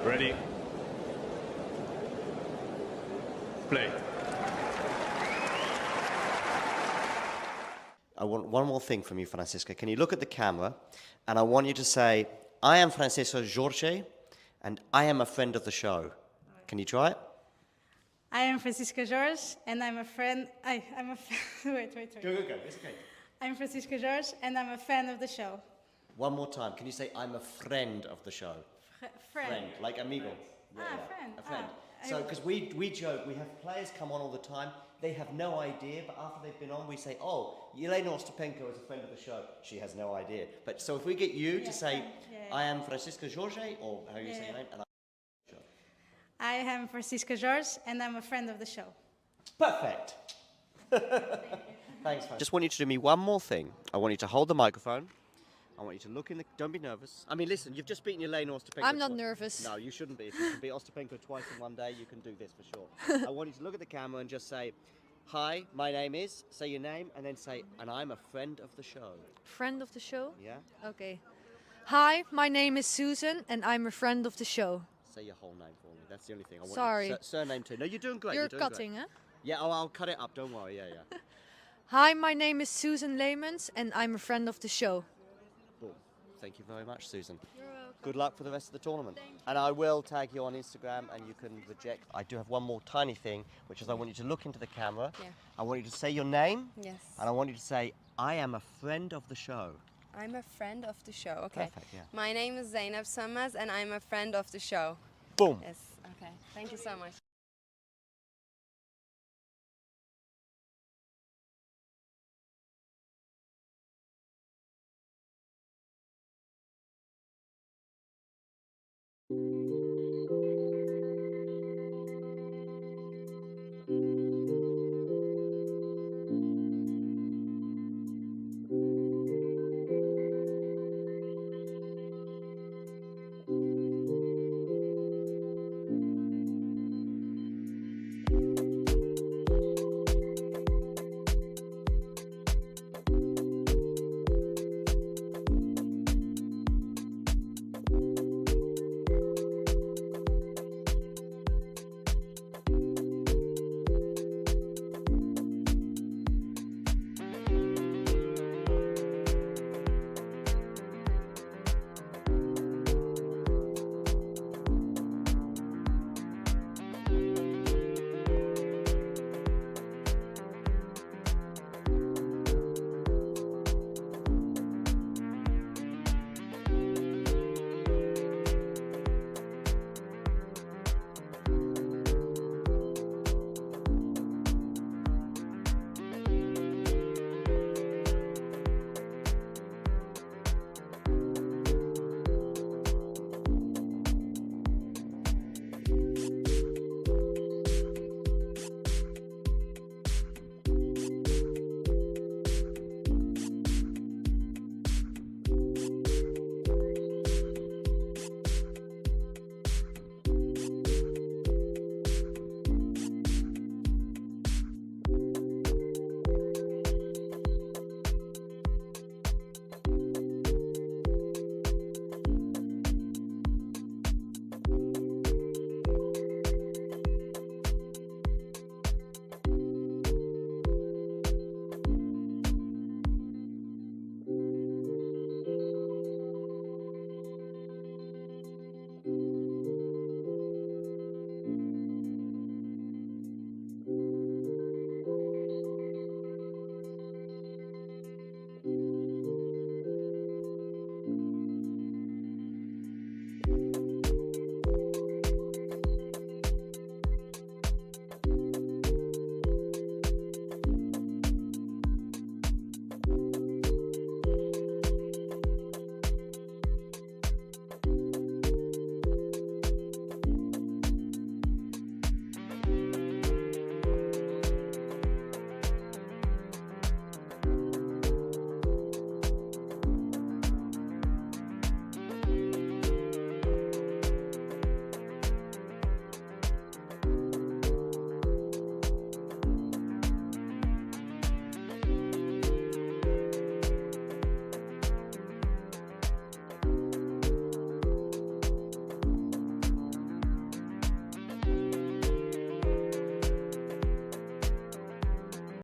Ready? Play. I want one more thing from you, Francisca. Can you look at the camera, and I want you to say, I am Francisco Jorge, and I am a friend of the show. Can you try it? I am Francisca Jorge, and I'm a friend. Wait. Go. It's okay. I'm Francisca Jorge, and I'm a fan of the show. One more time. Can you say, I'm a friend of the show? Friend. Like amigo. Friend. A friend. So, because we joke, we have players come on all the time. They have no idea, but after they've been on, we say, oh, Yelena Ostapenko is a friend of the show. She has no idea. But so if we get you to say, I am Francisca Jorge, or how you say your name, and I am Francisca Jorge, and I'm a friend of the show. Perfect. Thanks, Just want you to do me one more thing. I want you to hold the microphone. I want you to look in the... Don't be nervous. I mean, listen, you've just beaten Yelena Ostapenko. I'm not nervous. No, you shouldn't be. If you can beat Ostapenko twice in one day, you can do this for sure. I want you to look at the camera and just say, hi, my name is, say your name, and then say, and I'm a friend of the show. Friend of the show? Yeah? Okay. Hi, my name is Susan, and I'm a friend of the show. Say your whole name for me. That's the only thing I want. Sorry. Surname too. No, you're doing great. You're doing cutting, great. huh? Yeah, I'll cut it up. Don't worry. Yeah. Hi, my name is Susan Leemans, and I'm a friend of the show. Cool. Thank you very much, Susan. You're welcome. Good luck for the rest of the tournament. And I will tag you on Instagram, and you can reject. I do have one more tiny thing, which is I want you to look into the camera. Yeah. I want you to say your name. Yes. And I want you to say, I am a friend of the show. I'm a friend of the show. Okay. Perfect, yeah. My name is Zainab Sammaz and I'm a friend of the show. Boom. Yes. Okay. Okay, thank you so much.